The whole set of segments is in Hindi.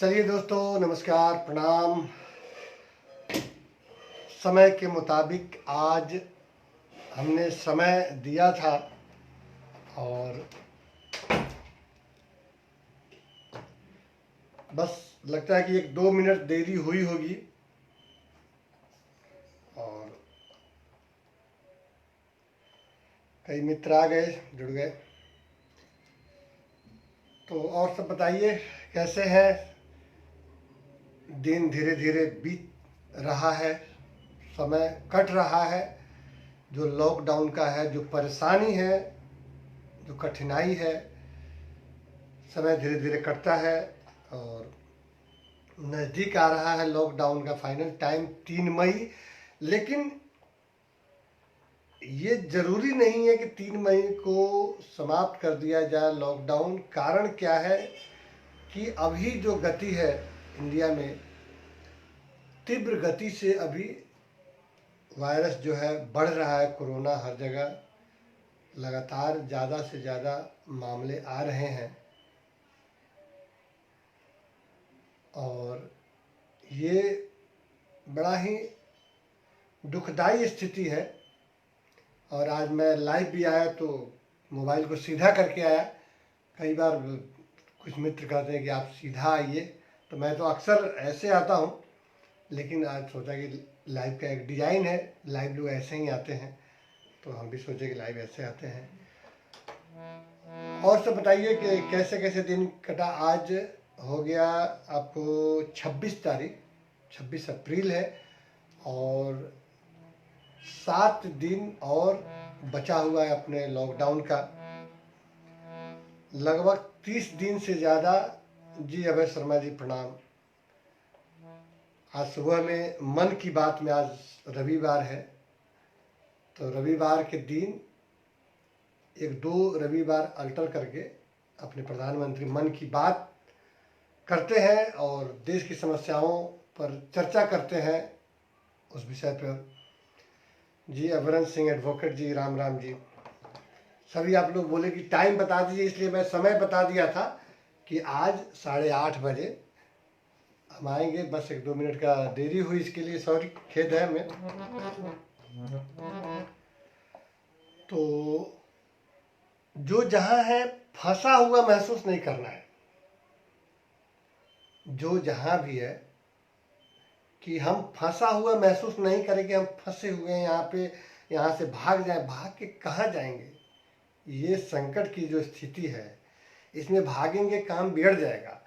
चलिए दोस्तों, नमस्कार, प्रणाम। समय के मुताबिक आज हमने समय दिया था और बस लगता है कि 1-2 मिनट देरी हुई होगी और कई मित्र आ गए, जुड़ गए। तो और सब बताइए, कैसे हैं? दिन धीरे धीरे बीत रहा है, समय कट रहा है। जो लॉकडाउन का है, जो परेशानी है, जो कठिनाई है, समय धीरे धीरे कटता है और नज़दीक आ रहा है लॉकडाउन का फाइनल टाइम 3 मई। लेकिन ये ज़रूरी नहीं है कि 3 मई को समाप्त कर दिया जाए लॉकडाउन। कारण क्या है कि अभी जो गति है इंडिया में, तीव्र गति से अभी वायरस जो है बढ़ रहा है। कोरोना हर जगह लगातार ज़्यादा से ज़्यादा मामले आ रहे हैं और ये बड़ा ही दुखदाई स्थिति है। और आज मैं लाइव भी आया तो मोबाइल को सीधा करके आया। कई बार कुछ मित्र कहते हैं कि आप सीधा आइए, तो मैं तो अक्सर ऐसे आता हूँ, लेकिन आज सोचा कि लाइव का एक डिज़ाइन है, लाइव लोग ऐसे ही आते हैं, तो हम भी सोचे कि लाइव ऐसे आते हैं। और सब बताइए कि कैसे कैसे दिन कटा। आज हो गया आपको 26 तारीख, 26 अप्रैल है और 7 दिन और बचा हुआ है अपने लॉकडाउन का। लगभग 30 दिन से ज़्यादा। जी अभय शर्मा जी, प्रणाम। आज सुबह में मन की बात में, आज रविवार है, तो रविवार के दिन 1-2 रविवार अल्टर करके अपने प्रधानमंत्री मन की बात करते हैं और देश की समस्याओं पर चर्चा करते हैं उस विषय पर। जी अवरन सिंह एडवोकेट जी, राम राम जी। सभी आप लोग बोले कि टाइम बता दीजिए, इसलिए मैं समय बता दिया था कि आज 8:30 बजे हम आएंगे। बस 1-2 मिनट का देरी हुई, इसके लिए सॉरी, खेद है हमें। तो जो जहाँ है फंसा हुआ महसूस नहीं करना है। जो जहाँ भी है कि हम फंसा हुआ महसूस नहीं करें कि हम फंसे हुए हैं यहाँ पे, यहाँ से भाग जाएं। भाग के कहाँ जाएंगे? ये संकट की जो स्थिति है, इसमें भागेंगे काम बिगड़ जाएगा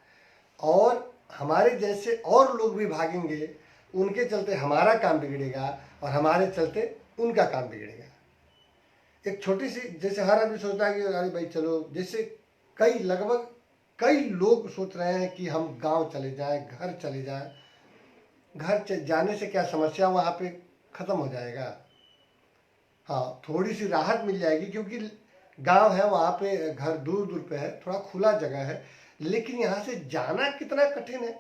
और हमारे जैसे और लोग भी भागेंगे, उनके चलते हमारा काम बिगड़ेगा और हमारे चलते उनका काम बिगड़ेगा। एक छोटी सी, जैसे हर आदमी सोचता है कि अरे भाई चलो, जैसे लगभग कई लोग सोच रहे हैं कि हम गांव चले जाएं, घर चले जाएं। जाने से क्या समस्या वहाँ पे ख़त्म हो जाएगा? हाँ, थोड़ी सी राहत मिल जाएगी क्योंकि गांव है, वहाँ पे घर दूर दूर पे है, थोड़ा खुला जगह है। लेकिन यहाँ से जाना कितना कठिन है।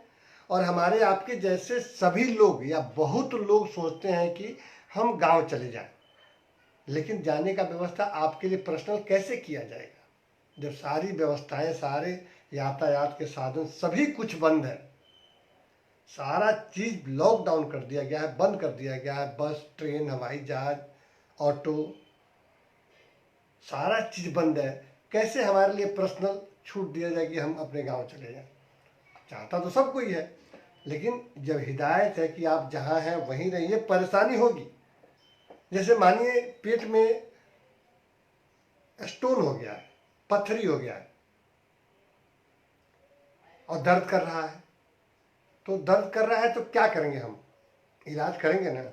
और हमारे आपके जैसे सभी लोग या बहुत लोग सोचते हैं कि हम गांव चले जाएं, लेकिन जाने का व्यवस्था आपके लिए पर्सनल कैसे किया जाएगा जब सारी व्यवस्थाएं, सारे यातायात के साधन सभी कुछ बंद है। सारा चीज लॉकडाउन कर दिया गया है, बंद कर दिया गया है। बस, ट्रेन, हवाई जहाज, ऑटो, सारा चीज बंद है। कैसे हमारे लिए पर्सनल छूट दिया जाए कि हम अपने गांव चले जाएं? चाहता तो सब कोई है, लेकिन जब हिदायत है कि आप जहां हैं वहीं रहिए, परेशानी होगी। जैसे मानिए पेट में स्टोन हो गया है, पथरी हो गया है और दर्द कर रहा है, तो दर्द कर रहा है तो क्या करेंगे? हम इलाज करेंगे ना।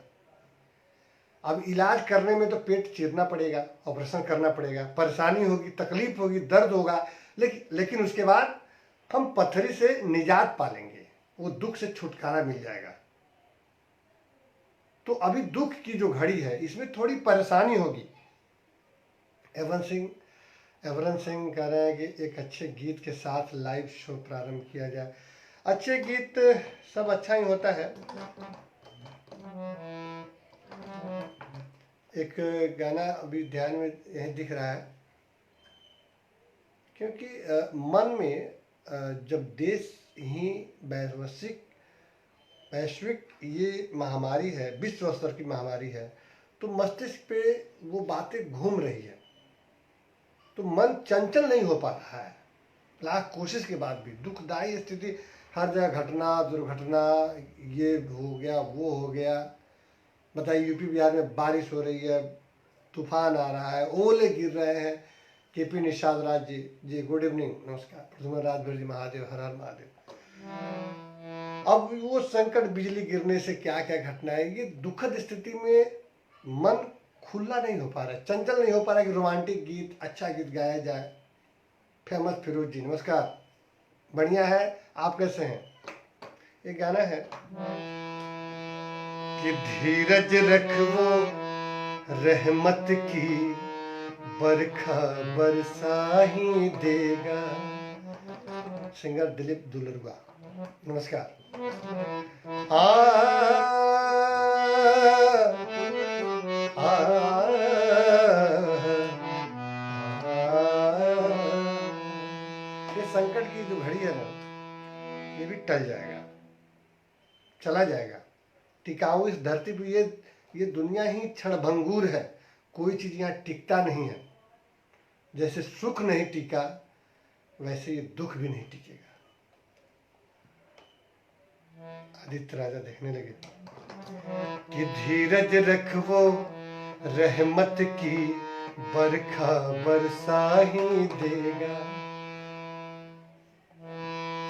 अब इलाज करने में तो पेट चीरना पड़ेगा, ऑपरेशन करना पड़ेगा, परेशानी होगी, तकलीफ होगी, दर्द होगा, लेकिन उसके बाद हम पथरी से निजात पा लेंगे, वो दुख से छुटकारा मिल जाएगा। तो अभी दुख की जो घड़ी है, इसमें थोड़ी परेशानी होगी। एवरन सिंह कह रहे हैं कि एक अच्छे गीत के साथ लाइव शो प्रारंभ किया जाए। अच्छे गीत सब अच्छा ही होता है। एक गाना अभी ध्यान में यही दिख रहा है, क्योंकि मन में जब देश ही वैश्विक ये महामारी है, विश्व स्तर की महामारी है, तो मस्तिष्क पे वो बातें घूम रही है, तो मन चंचल नहीं हो पा रहा है। लाख कोशिश के बाद भी दुखदायी स्थिति, हर जगह घटना दुर्घटना, ये हो गया वो हो गया। बताइए, यूपी बिहार में बारिश हो रही है, तूफान आ रहा है, ओले गिर रहे हैं। KP Nishad Raj ji good evening, नमस्कार। प्रथम राजभर जी, महादेव, हर हर महादेव। अब वो संकट, बिजली गिरने से क्या क्या घटना है, ये दुखद स्थिति में मन खुला नहीं हो पा रहा है, चंचल नहीं हो पा रहा है कि रोमांटिक गीत, अच्छा गीत गाया जाए। फेमस फिरोज जी, नमस्कार, बढ़िया है, आप कैसे हैं? एक गाना है कि धीरज रखो रहमत की बरखा बरसा ही देगा। सिंगर दिलीप दुलरुआ, नमस्कार। आ, आ, ये संकट की जो घड़ी है ना, ये भी टल जाएगा, चला जाएगा। टिकाऊ इस धरती पर ये दुनिया ही क्षणभंगुर है, कोई चीज यहाँ टिकता नहीं है। जैसे सुख नहीं टिका, वैसे ये दुख भी नहीं टिकेगा। आदित्य राजा देखने लगे कि धीरज रखो रहमत की बरखा बरसा ही देगा।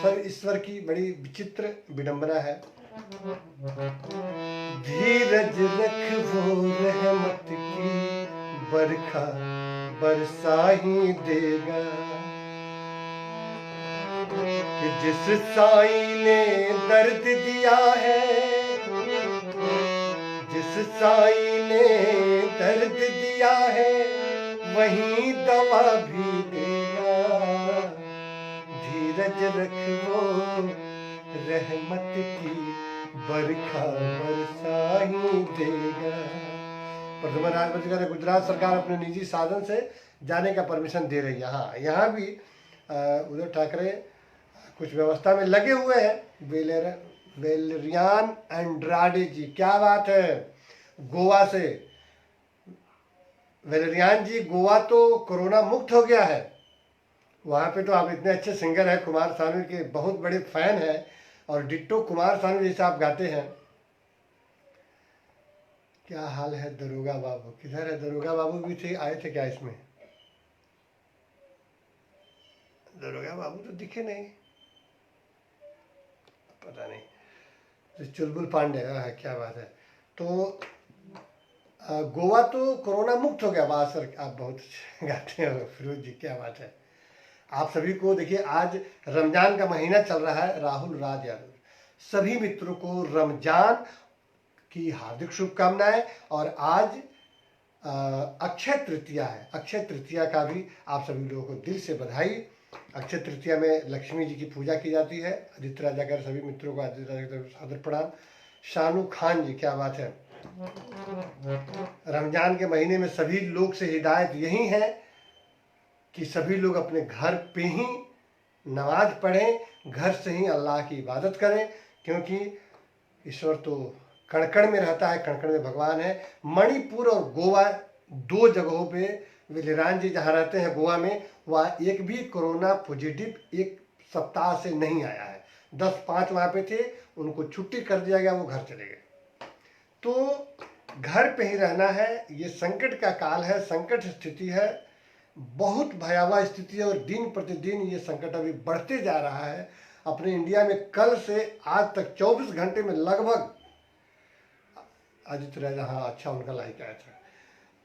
सब ईश्वर की बड़ी विचित्र विडंबना है। धीरज रखो रहमत की बरखा बरसा ही देगा, कि जिस साईं ने दर्द दिया है, जिस साईं ने दर्द दिया है, वही दवा भी देगा। धीरज रखो रहमत की बरखा बरसा ही देगा। प्रथम राजपत्र गुजरात सरकार अपने निजी साधन से जाने का परमिशन दे रही है। हाँ, यहाँ भी उद्धव ठाकरे कुछ व्यवस्था में लगे हुए हैं। वेलरियान एंड्राडे जी, क्या बात है, गोवा से। वेलरियान जी, गोवा तो कोरोना मुक्त हो गया है। वहाँ पे तो आप इतने अच्छे सिंगर हैं, कुमार सानू के बहुत बड़े फैन हैं, और डिट्टो कुमार सानू जैसे आप गाते हैं। क्या हाल है दरोगा बाबू, किधर है दरोगा बाबू? भी थे, आए थे क्या इसमें? दरोगा बाबू तो दिखे नहीं, पता नहीं। तो चुलबुल पांडे है, क्या बात है। तो गोवा तो कोरोना मुक्त हो गया। वाह सर, आप बहुत गाते हैं फिरोज जी, क्या बात है। आप सभी को देखिए, आज रमजान का महीना चल रहा है। राहुल राज यादव, सभी मित्रों को रमजान की हार्दिक शुभकामनाएं। और आज अक्षय तृतीया है। अक्षय तृतीया का भी आप सभी लोगों को दिल से बधाई। अक्षय तृतीया में लक्ष्मी जी की पूजा की जाती है। आदित्य राजा कर सभी मित्रों को आदित्य राजा कर सादर प्रणाम। शानू खान जी, क्या बात है। रमजान के महीने में सभी लोग से हिदायत यही है कि सभी लोग अपने घर पे ही नमाज पढ़ें, घर से ही अल्लाह की इबादत करें, क्योंकि ईश्वर तो कण कण में रहता है, कण कण में भगवान है। मणिपुर और गोवा, दो जगहों पे वेलरियान जी जहाँ रहते हैं गोवा में, वहाँ एक भी कोरोना पॉजिटिव एक सप्ताह से नहीं आया है। 10-5 वहाँ पे थे, उनको छुट्टी कर दिया गया, वो घर चले गए। तो घर पे ही रहना है। ये संकट का काल है, संकट स्थिति है, बहुत भयावह स्थिति है, और दिन प्रतिदिन ये संकट अभी बढ़ते जा रहा है। अपने इंडिया में कल से आज तक 24 घंटे में लगभग, आदित्य राजा, हाँ अच्छा, उनका लाइक आया था,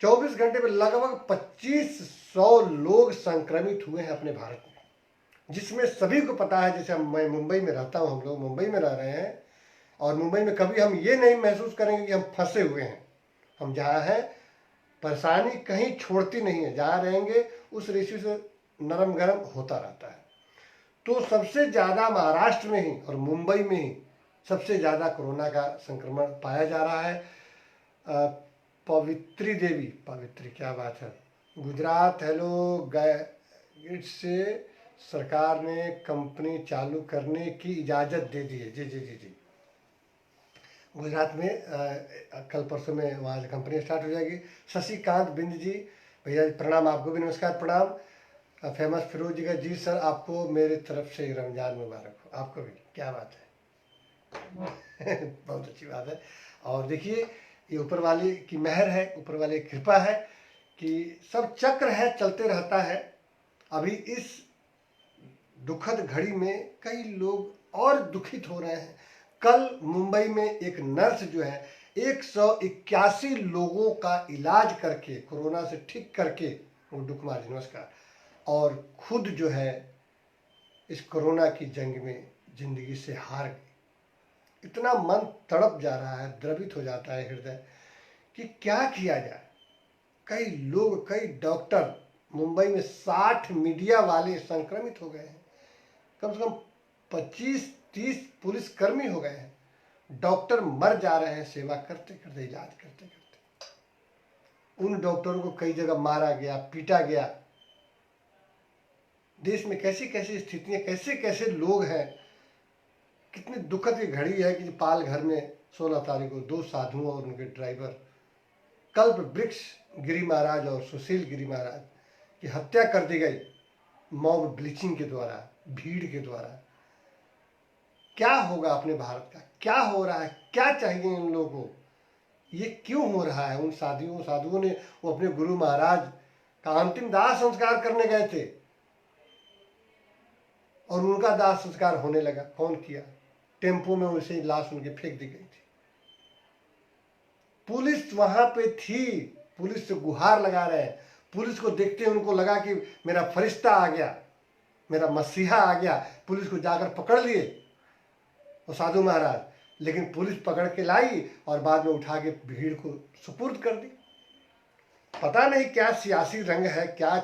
24 घंटे में लगभग 2500 लोग संक्रमित हुए हैं अपने भारत में, जिसमें सभी को पता है। जैसे मैं मुंबई में रहता हूँ, हम लोग मुंबई में रह रहे हैं, और मुंबई में कभी हम ये नहीं महसूस करेंगे कि हम फंसे हुए हैं। हम जहाँ हैं, परेशानी कहीं छोड़ती नहीं है, जहाँ रहेंगे उस रेशियो से नरम गरम होता रहता है। तो सबसे ज़्यादा महाराष्ट्र में ही और मुंबई में ही सबसे ज़्यादा कोरोना का संक्रमण पाया जा रहा है। पवित्री देवी, पवित्री, क्या बात है, गुजरात, हेलो, गिट से सरकार ने कंपनी चालू करने की इजाज़त दे दी है। जी जी जी जी। गुजरात में कल परसों में वहाँ से कंपनी स्टार्ट हो जाएगी। शशिकांत बिंद जी, भैया प्रणाम, आपको भी नमस्कार प्रणाम। फेमस फिरोज जी का, जी सर आपको मेरे तरफ से रमज़ान मुबारक हो। आपको भी, क्या बात है। बहुत अच्छी बात है। और देखिए, ये ऊपर वाले की मेहर है, ऊपर वाले की कृपा है कि सब चक्र है, चलते रहता है। अभी इस दुखद घड़ी में कई लोग और दुखित हो रहे हैं। कल मुंबई में एक नर्स जो है 181 लोगों का इलाज करके, कोरोना से ठीक करके, वो डुकमा जी नमस्कार, और खुद जो है इस कोरोना की जंग में जिंदगी से हार गई। इतना मन तड़प जा रहा है, द्रवित हो जाता है हृदय कि क्या किया जाए। कई लोग, कई डॉक्टर, मुंबई में 60 मीडिया वाले संक्रमित हो गए हैं। कम से कम 25-30 पुलिसकर्मी हो गए हैं। डॉक्टर मर जा रहे हैं सेवा करते करते, इलाज करते करते। उन डॉक्टरों को कई जगह मारा गया, पीटा गया। देश में कैसी कैसी स्थितियां, कैसे कैसे लोग हैं। कितनी दुखद की घड़ी है कि पाल घर में 16 तारीख को 2 साधुओं और उनके ड्राइवर कल्प वृक्ष गिरी महाराज और सुशील गिरी महाराज की हत्या कर दी गई मॉब ब्लीचिंग के द्वारा, भीड़ के द्वारा। क्या होगा अपने भारत का, क्या हो रहा है, क्या चाहिए इन लोगों को, ये क्यों हो रहा है। उन साधुओं ने, वो अपने गुरु महाराज का अंतिम दाह संस्कार करने गए थे और उनका दाह संस्कार होने लगा। कौन किया? टेम्पो में उसे लाश उनके फेंक दी गई थी। पुलिस वहां पे थी, पुलिस से गुहार लगा रहे हैं। पुलिस को देखते उनको लगा कि मेरा फरिश्ता आ गया, मेरा मसीहा आ गया। पुलिस को जाकर पकड़ लिए वो साधु महाराज, लेकिन पुलिस पकड़ के लाई और बाद में उठा के भीड़ को सुपुर्द कर दी। पता नहीं क्या सियासी रंग है, क्या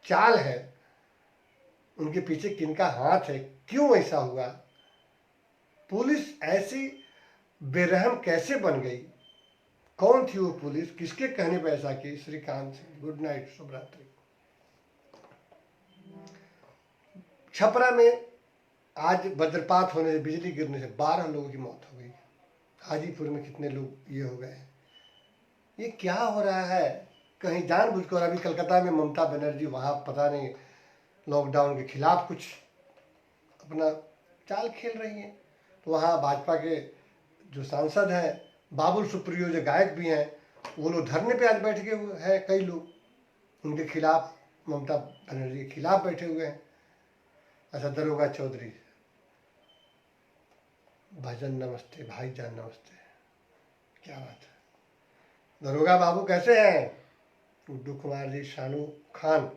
चाल है, उनके पीछे किनका हाथ है, क्यों ऐसा हुआ। पुलिस ऐसी बेरहम कैसे बन गई? कौन थी वो पुलिस, किसके कहने पर ऐसा की? श्रीकांत सिंह, गुड नाइट, शुभ रात्रि। छपरा में आज वज्रपात होने से, बिजली गिरने से 12 लोगों की मौत हो गई। हाजीपुर में कितने लोग ये हो गए। ये क्या हो रहा है? कहीं जानबूझकर। अभी कलकत्ता में ममता बनर्जी वहाँ पता नहीं लॉकडाउन के खिलाफ कुछ अपना चाल खेल रही हैं। तो वहाँ भाजपा के जो सांसद हैं, बाबुल सुप्रियो जो गायक भी हैं, वो लोग धरने पे आज बैठ के हुए हैं। कई लोग उनके खिलाफ, ममता बनर्जी के खिलाफ बैठे हुए हैं। अच्छा, दरोगा चौधरी, भजन नमस्ते, भाईजान नमस्ते, क्या बात है। दरोगा बाबू कैसे हैं? गुड्डू कुमार जी, शानू खान।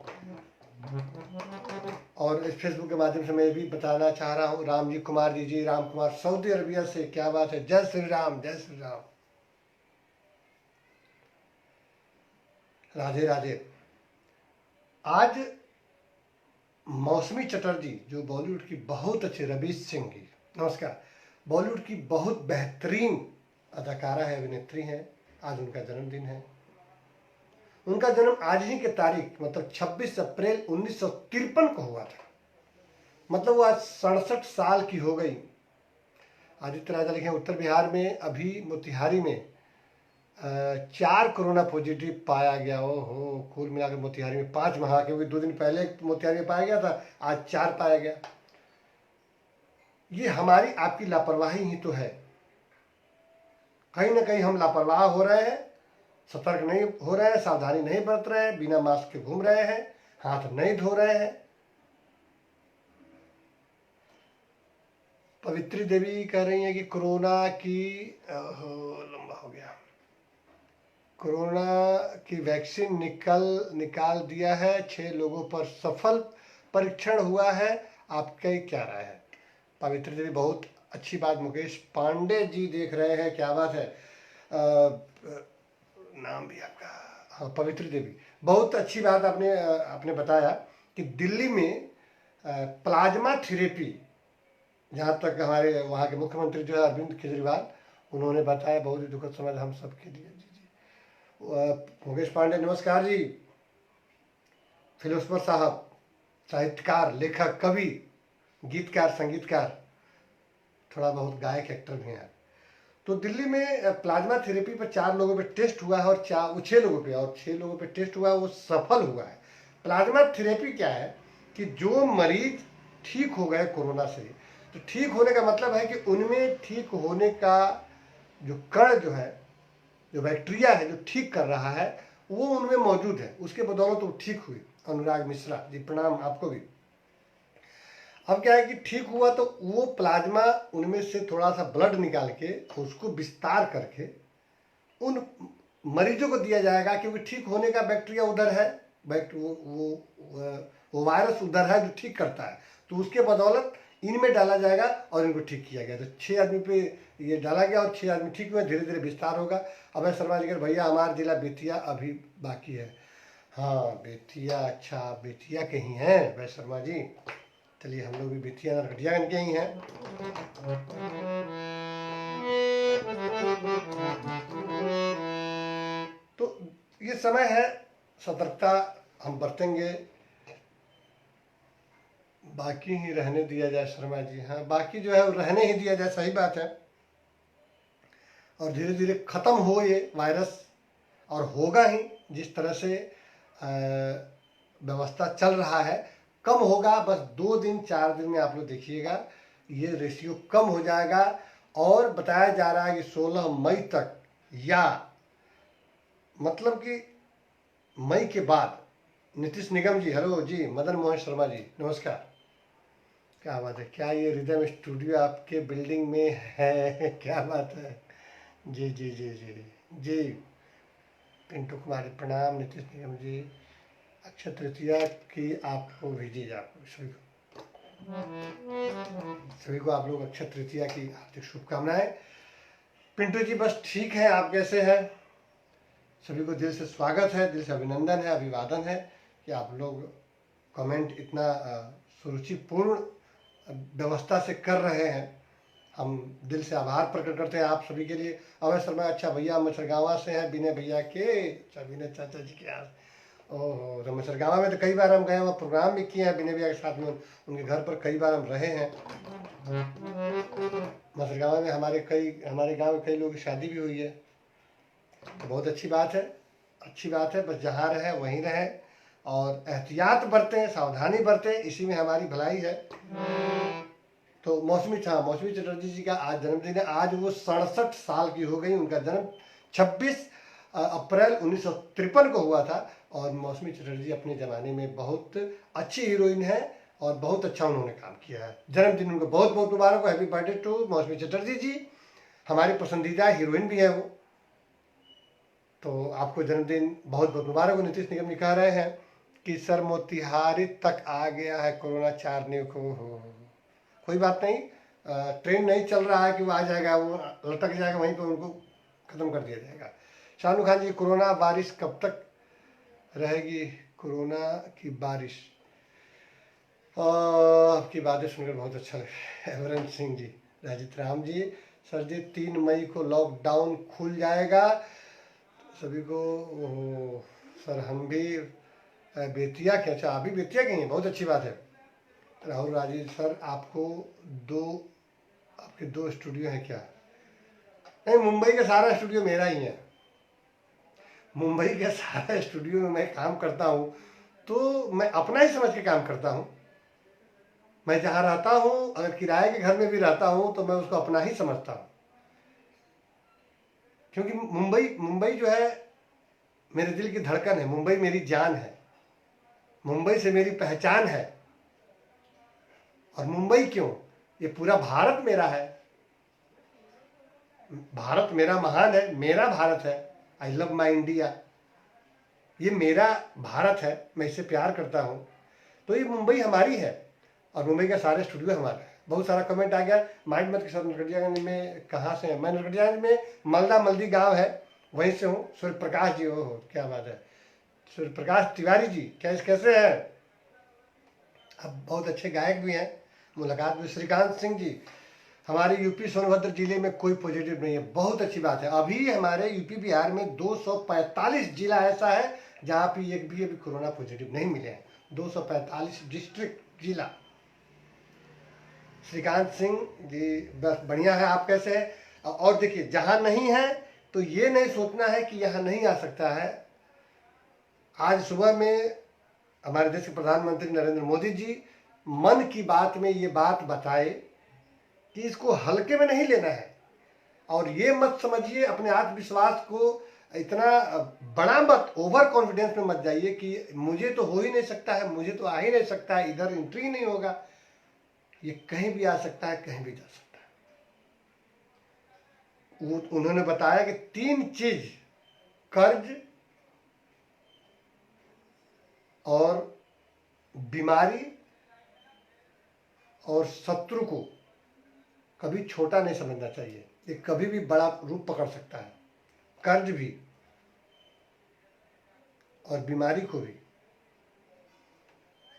और इस फेसबुक के माध्यम से मैं भी बताना चाह रहा हूँ, राम जी कुमार जी, राम कुमार सऊदी अरबिया से, क्या बात है। जय श्री राम, जय श्री राम, राधे राधे। आज मौसमी चटर्जी, जो बॉलीवुड की बहुत अच्छी, रवीश सिंह की नमस्कार, बॉलीवुड की बहुत बेहतरीन अदाकारा है, अभिनेत्री हैं। आज उनका जन्मदिन है। उनका जन्म आज ही के तारीख, मतलब 26 अप्रैल 1953 को हुआ था। मतलब वो आज 67 साल की हो गई। आदित्य राजा लिखे, उत्तर बिहार में अभी मोतिहारी में 4 कोरोना पॉजिटिव पाया गया। ओहो, कुल मिलाकर मोतिहारी में 5 वहाँ, क्योंकि 2 दिन पहले मोतिहारी में पाया गया था, आज 4 पाया गया। ये हमारी आपकी लापरवाही ही तो है। कहीं ना कहीं हम लापरवाह हो रहे हैं, सतर्क नहीं हो रहे हैं, सावधानी नहीं बरत रहे हैं, बिना मास्क के घूम रहे हैं, हाथ नहीं धो रहे हैं। पवित्री देवी कह रही हैं कि कोरोना की, लंबा हो गया, कोरोना की वैक्सीन निकाल दिया है, 6 लोगों पर सफल परीक्षण हुआ है। आपकी क्या राय है? पवित्री देवी, बहुत अच्छी बात। मुकेश पांडे जी देख रहे हैं, क्या बात है। नाम भी आपका, हाँ, पवित्री देवी, बहुत अच्छी बात आपने बताया कि दिल्ली में प्लाज्मा थेरेपी, जहाँ तक हमारे वहाँ के मुख्यमंत्री जो है अरविंद केजरीवाल, उन्होंने बताया, बहुत ही दुखद समय हम सबके लिए। जी जी, मुकेश पांडे नमस्कार जी। फिलोसफर साहब, साहित्यकार, लेखक, कवि, गीतकार, संगीतकार, थोड़ा बहुत गायक, एक्टर भी हैं। तो दिल्ली में प्लाज्मा थेरेपी पर 4 लोगों पे टेस्ट हुआ है और 6 लोगों पे टेस्ट हुआ है, वो सफल हुआ है। प्लाज्मा थेरेपी क्या है कि जो मरीज ठीक हो गए कोरोना से, तो ठीक होने का मतलब है कि उनमें ठीक होने का जो कण जो है, जो बैक्टीरिया है जो ठीक कर रहा है, वो उनमें मौजूद है, उसके बदौलत वो ठीक हुई। अनुराग मिश्रा जी, प्रणाम आपको भी। अब क्या है कि ठीक हुआ तो वो प्लाज्मा उनमें से थोड़ा सा ब्लड निकाल के उसको विस्तार करके उन मरीजों को दिया जाएगा, क्योंकि ठीक होने का बैक्टीरिया उधर है, वो वायरस उधर है जो ठीक करता है, तो उसके बदौलत इनमें डाला जाएगा और इनको ठीक किया गया। तो 6 आदमी पे ये डाला गया और 6 आदमी ठीक हुए, धीरे धीरे विस्तार होगा। अभय शर्मा जी कह भैया हमारा जिला बेतिया अभी बाकी है। हाँ बेतिया, अच्छा बेतिया के ही हैं अभय शर्मा जी, चलिए हम लोग भी बेतिया नरकटियागंज के ही हैं। तो ये समय है, सतर्कता हम बरतेंगे, बाकी ही रहने दिया जाए शर्मा जी। हाँ बाकी जो है वो रहने ही दिया जाए, सही बात है। और धीरे धीरे ख़त्म हो ये वायरस, और होगा ही, जिस तरह से व्यवस्था चल रहा है। कम होगा, बस 2 दिन 4 दिन में आप लोग देखिएगा ये रेशियो कम हो जाएगा। और बताया जा रहा है कि 16 मई तक, या मतलब कि मई के बाद, नीतीश निगम जी, हेलो जी, मदन मोहन शर्मा जी नमस्कार, क्या बात है, क्या ये रिदम स्टूडियो आपके बिल्डिंग में है? क्या बात है जी जी जी जी जी। पिंटू कुमारी प्रणाम, नीतीश निगम जी, अक्षय तृतीया की आपको भेजी जा, सभी को आप लोग अक्षय तृतीया की हार्दिक शुभकामनाएं। पिंटू जी बस ठीक है, आप कैसे हैं? सभी को दिल से स्वागत है, दिल से अभिनंदन है, अभिवादन है कि आप लोग कमेंट इतना सुरुचिपूर्ण व्यवस्था से कर रहे हैं। हम दिल से आभार प्रकट करते हैं आप सभी के लिए। अभय शर्मा, अच्छा भैया मछरगावा से हैं, विनय भैया के, अच्छा विनय चाचा जी के यहाँ। ओहो, तो मछरगावा में तो कई बार हम गए, वहाँ प्रोग्राम भी किए हैं विनय भैया के साथ में, उनके घर पर कई बार हम रहे हैं। मछरगावा में हमारे गाँव में कई लोगों की शादी भी हुई है, तो बहुत अच्छी बात है, अच्छी बात है। बस जहाँ रहे वहीं रहे और एहतियात बरतें, सावधानी बरतें, इसी में हमारी भलाई है। तो मौसमी चटर्जी जी का आज जन्मदिन है। आज वो 67 साल की हो गई। उनका जन्म 26 अप्रैल 1953 को हुआ था। और मौसमी चटर्जी अपने ज़माने में बहुत अच्छी हीरोइन है और बहुत अच्छा उन्होंने काम किया है। जन्मदिन उनको बहुत बहुत मुबारक हो। हैप्पी बर्थडे टू मौसमी चटर्जी जी, हमारी पसंदीदा हीरोइन भी है वो। तो आपको जन्मदिन बहुत बहुत मुबारक हो। नीतीश निगम जी कह रहे हैं कि सर मोतिहारी तक आ गया है कोरोना चारने को। हो कोई बात नहीं, ट्रेन नहीं चल रहा है कि वो आ जाएगा, वो लटक जाएगा वहीं पर, उनको ख़त्म कर दिया जाएगा। शाहरुख खान जी, कोरोना बारिश कब तक रहेगी? कोरोना की बारिश, आपकी बातें सुनकर बहुत अच्छा लगा। अमरेंद्र सिंह जी, राजित राम जी, सर जी 3 मई को लॉकडाउन खुल जाएगा सभी को। सर हम भी बेतिया के, अच्छा अभी बेतिया के हैं, बहुत अच्छी बात है। राहुल राजीव सर, आपके 2 स्टूडियो हैं क्या? नहीं, मुंबई का सारा स्टूडियो मेरा ही है। मुंबई के सारा स्टूडियो में मैं काम करता हूँ तो मैं अपना ही समझ के काम करता हूँ। मैं जहाँ रहता हूँ, अगर किराए के घर में भी रहता हूँ तो मैं उसको अपना ही समझता हूँ, क्योंकि मुंबई जो है मेरे दिल की धड़कन है, मुंबई मेरी जान है, मुंबई से मेरी पहचान है। और मुंबई क्यों, ये पूरा भारत मेरा है। भारत मेरा महान है, मेरा भारत है। आई लव माई इंडिया, ये मेरा भारत है, मैं इससे प्यार करता हूँ। तो ये मुंबई हमारी है और मुंबई का सारे स्टूडियो हमारा है। बहुत सारा कमेंट आ गया, माइंड मत के साथ नरकटियागंज में कहाँ से हैं? मैं नरकटियागंज में मलदा मल्दी गांव है, वहीं से हूँ। सूर्य प्रकाश जी, ओहो क्या बात है, सूर्य प्रकाश तिवारी जी कैसे हैं? अब बहुत अच्छे गायक भी हैं, मुलाकात भी। श्रीकांत सिंह जी, हमारे यूपी सोनभद्र जिले में कोई पॉजिटिव नहीं है, बहुत अच्छी बात है। अभी हमारे यूपी बिहार में 245 जिला ऐसा है जहाँ पे एक भी अभी कोरोना पॉजिटिव नहीं मिले हैं। 245 डिस्ट्रिक्ट जिला। श्रीकांत सिंह जी बस बढ़िया है। आप कैसे हैं? और देखिए, जहां नहीं है तो ये नहीं सोचना है कि यहाँ नहीं आ सकता है। आज सुबह में हमारे देश के प्रधानमंत्री नरेंद्र मोदी जी मन की बात में ये बात बताए कि इसको हल्के में नहीं लेना है। और ये मत समझिए, अपने आत्मविश्वास को इतना बड़ा मत, ओवर कॉन्फिडेंस में मत जाइए कि मुझे तो हो ही नहीं सकता है, मुझे तो आ ही नहीं सकता है, इधर एंट्री नहीं होगा। ये कहीं भी आ सकता है, कहीं भी जा सकता है। उन्होंने बताया कि 3 चीज, कर्ज और बीमारी और शत्रु को कभी छोटा नहीं समझना चाहिए। ये कभी भी बड़ा रूप पकड़ सकता है। कर्ज भी और बीमारी को भी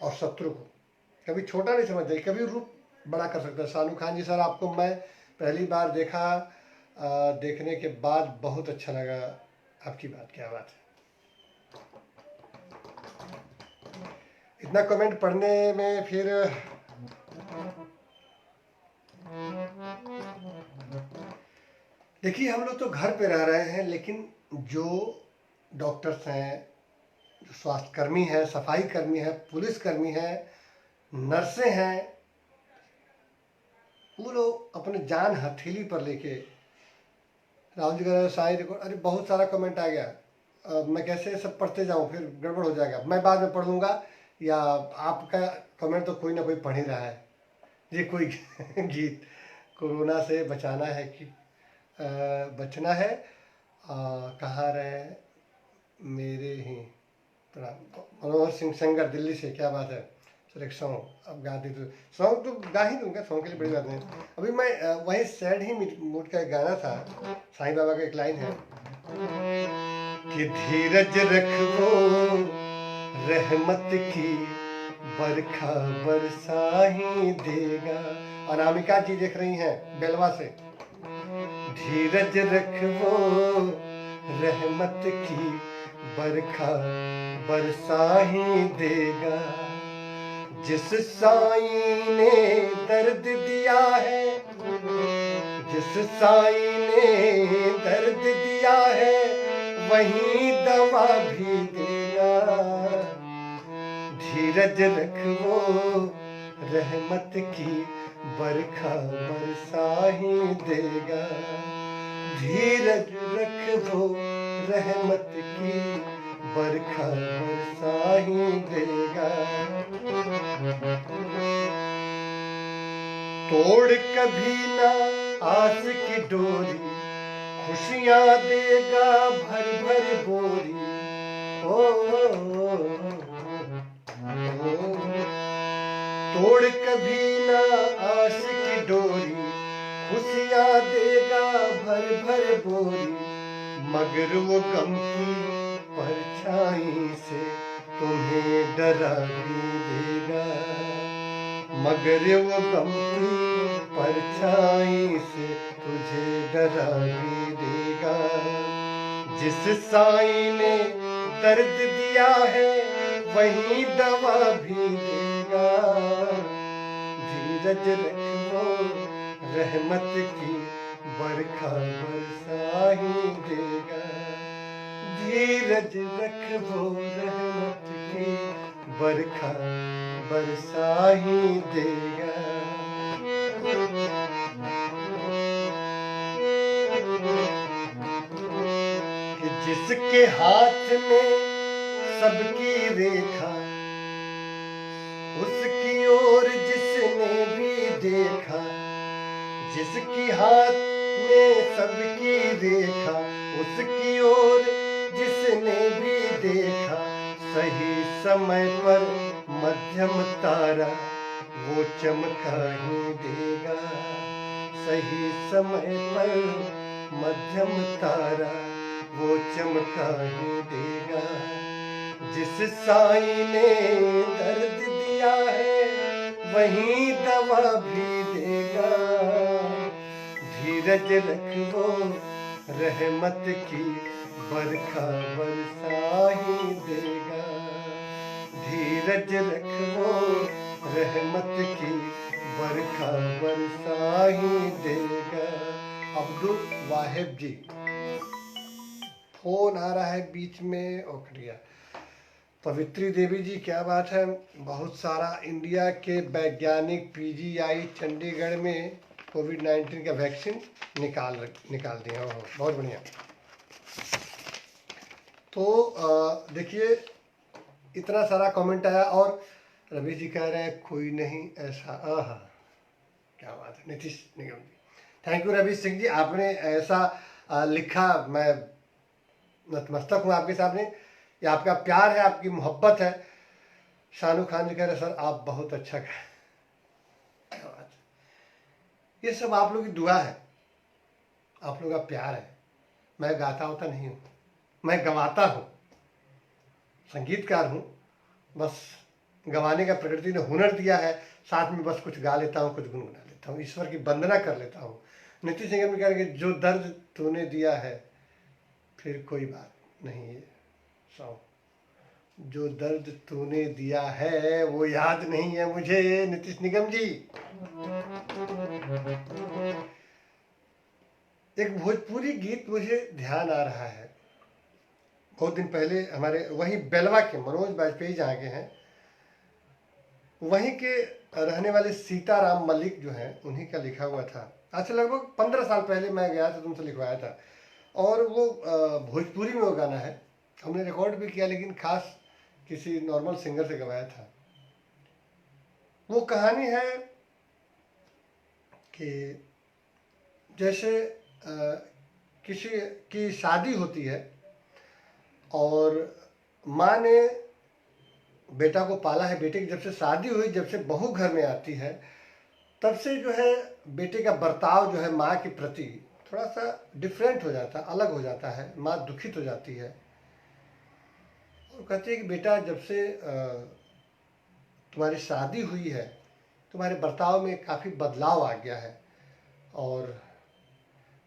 और शत्रु को कभी छोटा नहीं समझना चाहिए, कभी रूप बड़ा कर सकता है। शानू खान जी सर, आपको मैं पहली बार देखा, देखने के बाद बहुत अच्छा लगा। आपकी बात, क्या बात है। इतना कमेंट पढ़ने में फिर देखिए, हम लोग तो घर पे रह रहे हैं, लेकिन जो डॉक्टर्स हैं, जो स्वास्थ्यकर्मी हैं, सफाई कर्मी हैं, पुलिसकर्मी हैं, नर्सें हैं, वो लोग अपने जान हथेली पर लेके, राहुल जी का साई रिकॉर्ड, अरे बहुत सारा कमेंट आ गया। मैं कैसे सब पढ़ते जाऊं, फिर गड़बड़ हो जाएगा। मैं बाद में पढ़ लूँगा, या आपका कमेंट तो कोई ना कोई पढ़ ही रहा है। ये कोई गीत, कोरोना से बचाना है कि बचना है, कहाँ रहे मेरे ही प्रणाम। मनोहर सिंह सेंगर दिल्ली से, क्या बात है सर। एक सॉन्ग अब गा दी तो, सॉन्ग तो गा ही दूंगा, सॉन्ग के लिए बड़ी बात नहीं। अभी मैं वही सैड ही मूड का एक गाना था, साईं बाबा का एक लाइन है कि धीरज रखो रहमत की बरखा बरसा ही देगा। अनामिका जी देख रही हैं बेलवा से। धीरज रखो रहमत की बरखा बरसा ही देगा। जिस साईं ने दर्द दिया है, जिस साईं ने दर्द दिया है, वही दवा भी देगा। धीरज रखो रहमत की बरखा बरसा ही देगा। धीरज रखो रहमत की बरखा बरसा ही देगा। तोड़ कभी ना आस की डोरी, खुशियां देगा भर भर बोरी। तोड़ कभी ना आस की डोरी, खुशियां देगा भर भर बोरी। मगर वो गम की परछाई से तुम्हें डरा भी देगा। मगर वो गम की परछाई से तुझे डरा भी देगा। जिस साईं ने दर्द दिया है, वही दवा भी देगा। धीरज रखो रहमत की बरखा बरसा ही देगा। धीरज रखो रहमत की बरखा बरसा ही देगा। कि जिसके हाथ में सबकी रेखा, उसकी ओर जिसने भी देखा। जिसकी हाथ में सबकी रेखा, उसकी ओर जिसने भी देखा। सही समय पर मध्यम तारा वो चमका ही देगा। सही समय पर मध्यम तारा वो चमका ही देगा। जिस साईं ने दर्द दिया है, वही दवा भी देगा। धीरज रखो रहमत की बरखा बरसा ही देगा। धीरज रखो, रहमत की बरखा बरसा ही देगा। अब्दुल वाहिब जी, फोन आ रहा है बीच में, ओकरिया। पवित्री देवी जी, क्या बात है, बहुत सारा इंडिया के वैज्ञानिक पीजीआई चंडीगढ़ में कोविड-19 का वैक्सीन निकाल दिया। हो बहुत बढ़िया। तो देखिए इतना सारा कमेंट आया, और रवि जी कह रहे हैं कोई नहीं ऐसा। हाँ, क्या बात है नीतीश निगम जी, थैंक यू रवि सिंह जी, आपने ऐसा लिखा, मैं नतमस्तक हूँ आपके सामने। ये आपका प्यार है, आपकी मोहब्बत है। शानू खान जी कह रहे सर आप बहुत अच्छा कह, क्या बात है। ये सब आप लोगों की दुआ है, आप लोगों का प्यार है। मैं गाता होता नहीं हूँ, मैं गवाता हूँ, संगीतकार हूँ, बस गवाने का प्रकृति ने हुनर दिया है, साथ में बस कुछ गा लेता हूँ, कुछ गुनगुना लेता हूँ, ईश्वर की वंदना कर लेता हूँ। नीतीश निगम जी कह रहे जो दर्द तूने दिया है फिर कोई बात नहीं है सौ, जो दर्द तूने दिया है वो याद नहीं है मुझे। नीतीश निगम जी, एक भोजपुरी गीत मुझे ध्यान आ रहा है, बहुत दिन पहले हमारे वही बेलवा के मनोज वाजपेयी जहाँ के हैं, वहीं के रहने वाले सीताराम मलिक जो हैं, उन्हीं का लिखा हुआ था। आज से लगभग 15 साल पहले मैं गया था, तुमसे लिखवाया था, और वो भोजपुरी में वो गाना है। हमने रिकॉर्ड भी किया, लेकिन खास किसी नॉर्मल सिंगर से गवाया था। वो कहानी है कि जैसे किसी की शादी होती है और माँ ने बेटा को पाला है, बेटे की जब से शादी हुई, जब से बहू घर में आती है, तब से जो है बेटे का बर्ताव जो है माँ के प्रति थोड़ा सा डिफरेंट हो जाता है, अलग हो जाता है। माँ दुखित हो जाती है और कहती है कि बेटा जब से तुम्हारी शादी हुई है, तुम्हारे बर्ताव में काफ़ी बदलाव आ गया है, और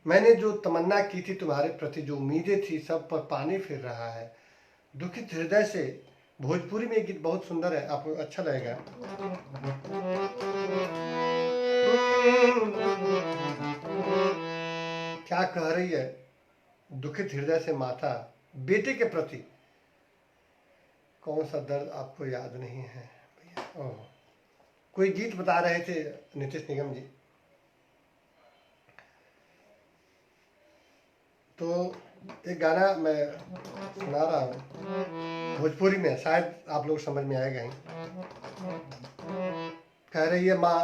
मैंने जो तमन्ना की थी तुम्हारे प्रति, जो उम्मीदें थी, सब पर पानी फिर रहा है। दुखित हृदय से, भोजपुरी में एक गीत बहुत सुंदर है, आपको अच्छा लगेगा। क्या कह रही है दुखित हृदय से माता बेटे के प्रति, कौन सा दर्द आपको याद नहीं है भैया। ओह, कोई गीत बता रहे थे नीतीश निगम जी। तो एक गाना मैं सुना रहा हूँ भोजपुरी में, शायद आप लोग समझ में आएगा ही। कह रही है माँ,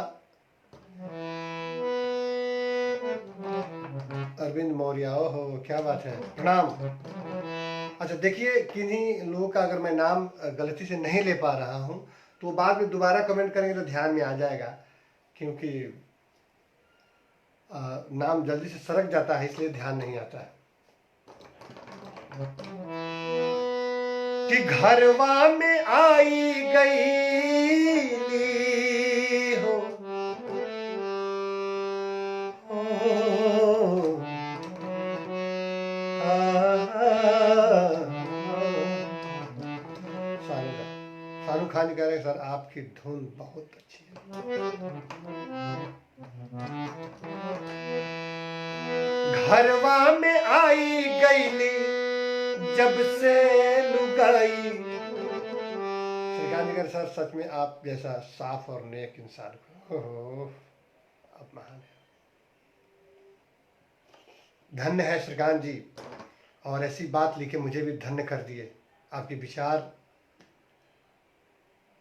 अरविंद मौर्य, हो क्या बात है, प्रणाम। अच्छा देखिए, किन्हीं लोगों का अगर मैं नाम गलती से नहीं ले पा रहा हूँ तो बाद में दोबारा कमेंट करेंगे तो ध्यान में आ जाएगा, क्योंकि नाम जल्दी से सरक जाता है, इसलिए ध्यान नहीं आता है। कि घरवा में आई गई हो, शाहरुख खान कह रहे सर आपकी धुन बहुत अच्छी है। घरवा में आई गईली जब से लुगाई। श्रीकांत सर सच में आप जैसा साफ और नेक इंसान को, आप महान है, धन्य है श्रीकांत जी, और ऐसी बात लिखे मुझे भी धन्य कर दिए। आपके विचार,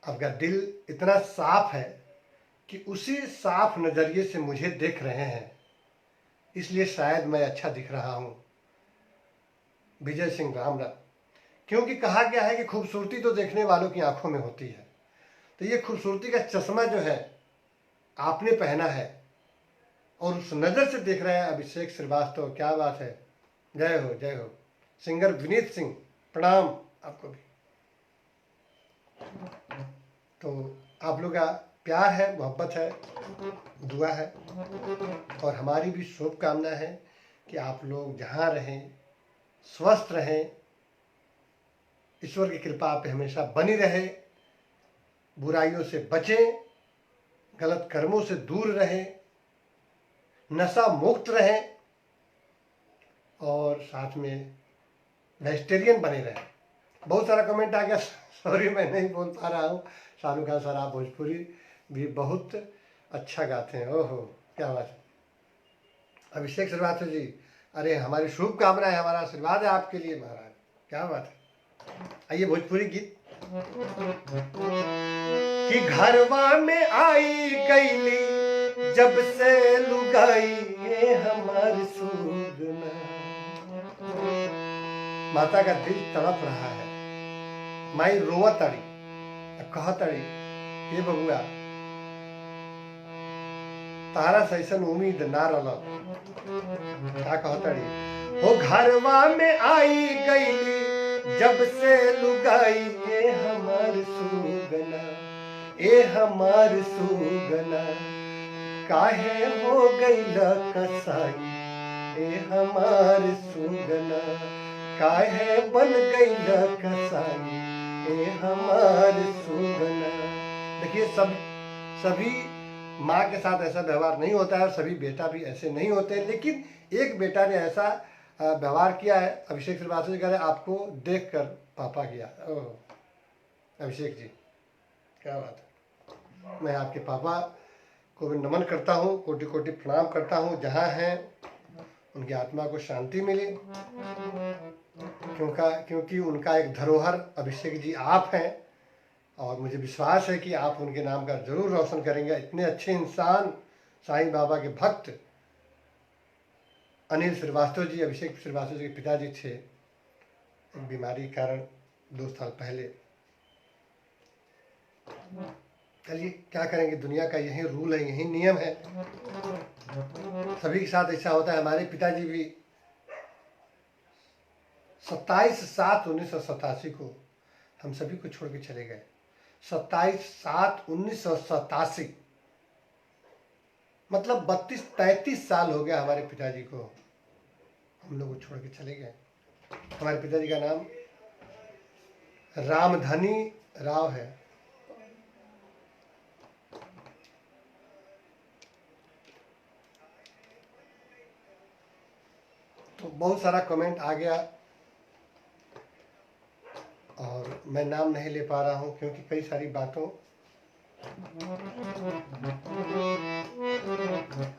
आपका दिल इतना साफ है कि उसी साफ नजरिए से मुझे देख रहे हैं, इसलिए शायद मैं अच्छा दिख रहा हूं। विजय सिंह रामरा, क्योंकि कहा गया है कि खूबसूरती तो देखने वालों की आंखों में होती है, तो ये खूबसूरती का चश्मा जो है आपने पहना है और उस नज़र से देख रहे हैं अभिषेक श्रीवास्तव, क्या बात है, जय हो जय हो। सिंगर विनीत सिंह, प्रणाम आपको भी। तो आप लोग का प्यार है, मोहब्बत है, दुआ है, और हमारी भी शुभकामना है कि आप लोग जहाँ रहें स्वस्थ रहें, ईश्वर की कृपा आप पे हमेशा बनी रहे, बुराइयों से बचें, गलत कर्मों से दूर रहें, नशा मुक्त रहें और साथ में वेजिटेरियन बने रहें। बहुत सारा कमेंट आ गया, सॉरी मैं नहीं बोल पा रहा हूँ। शाहरुख खान सर, आप भोजपुरी भी बहुत अच्छा गाते हैं। ओहो, क्या बात है। अभिषेक श्रीवास्तव जी, अरे हमारी शुभकामनाएं, हमारा आशीर्वाद है आपके लिए महाराज, क्या बात है। आइए भोजपुरी गीत। कि घरवा में आई गईली जब से लुगाई, ये हमारी सुगना। माता का दिल तड़प रहा है, माई रोवा तड़ी, कहा तड़ी, ये बबुआ तारा सैसन उम्मीद ना रल। क्या कहा तड़ी, हो घरवा में आई गईली जब से लुगाई, ये हमार सुगना, ये हमार सुगना, काहे हो गईला कसाई, ये हमार सुगना, काहे बन गईला कसाई, ये हमार सुगना। देखिए, सभी माँ के साथ ऐसा व्यवहार नहीं होता है और सभी बेटा भी ऐसे नहीं होते, लेकिन एक बेटा ने ऐसा व्यवहार किया है। अभिषेक श्रीवास्तव जी कह रहे आपको देखकर पापा किया। अभिषेक जी, क्या बात है। मैं आपके पापा को भी नमन करता हूँ, कोटि कोटि प्रणाम करता हूँ। जहाँ हैं उनकी आत्मा को शांति मिले, क्योंकि उनका एक धरोहर अभिषेक जी आप हैं और मुझे विश्वास है कि आप उनके नाम का जरूर रोशन करेंगे। इतने अच्छे इंसान, साईं बाबा के भक्त अनिल श्रीवास्तव जी, अभिषेक श्रीवास्तव जी के पिताजी थे, एक बीमारी के कारण 2 साल पहले। चलिए क्या करेंगे, दुनिया का यही रूल है, यही नियम है, सभी के साथ ऐसा होता है। हमारे पिताजी भी 27/7/1987 को हम सभी को छोड़ के चले गए। 27/7/1987, मतलब 32-33 साल हो गया हमारे पिताजी को हम लोग छोड़ के चले गए। हमारे पिताजी का नाम रामधनी राव है। तो बहुत सारा कमेंट आ गया और मैं नाम नहीं ले पा रहा हूँ क्योंकि कई सारी बातों।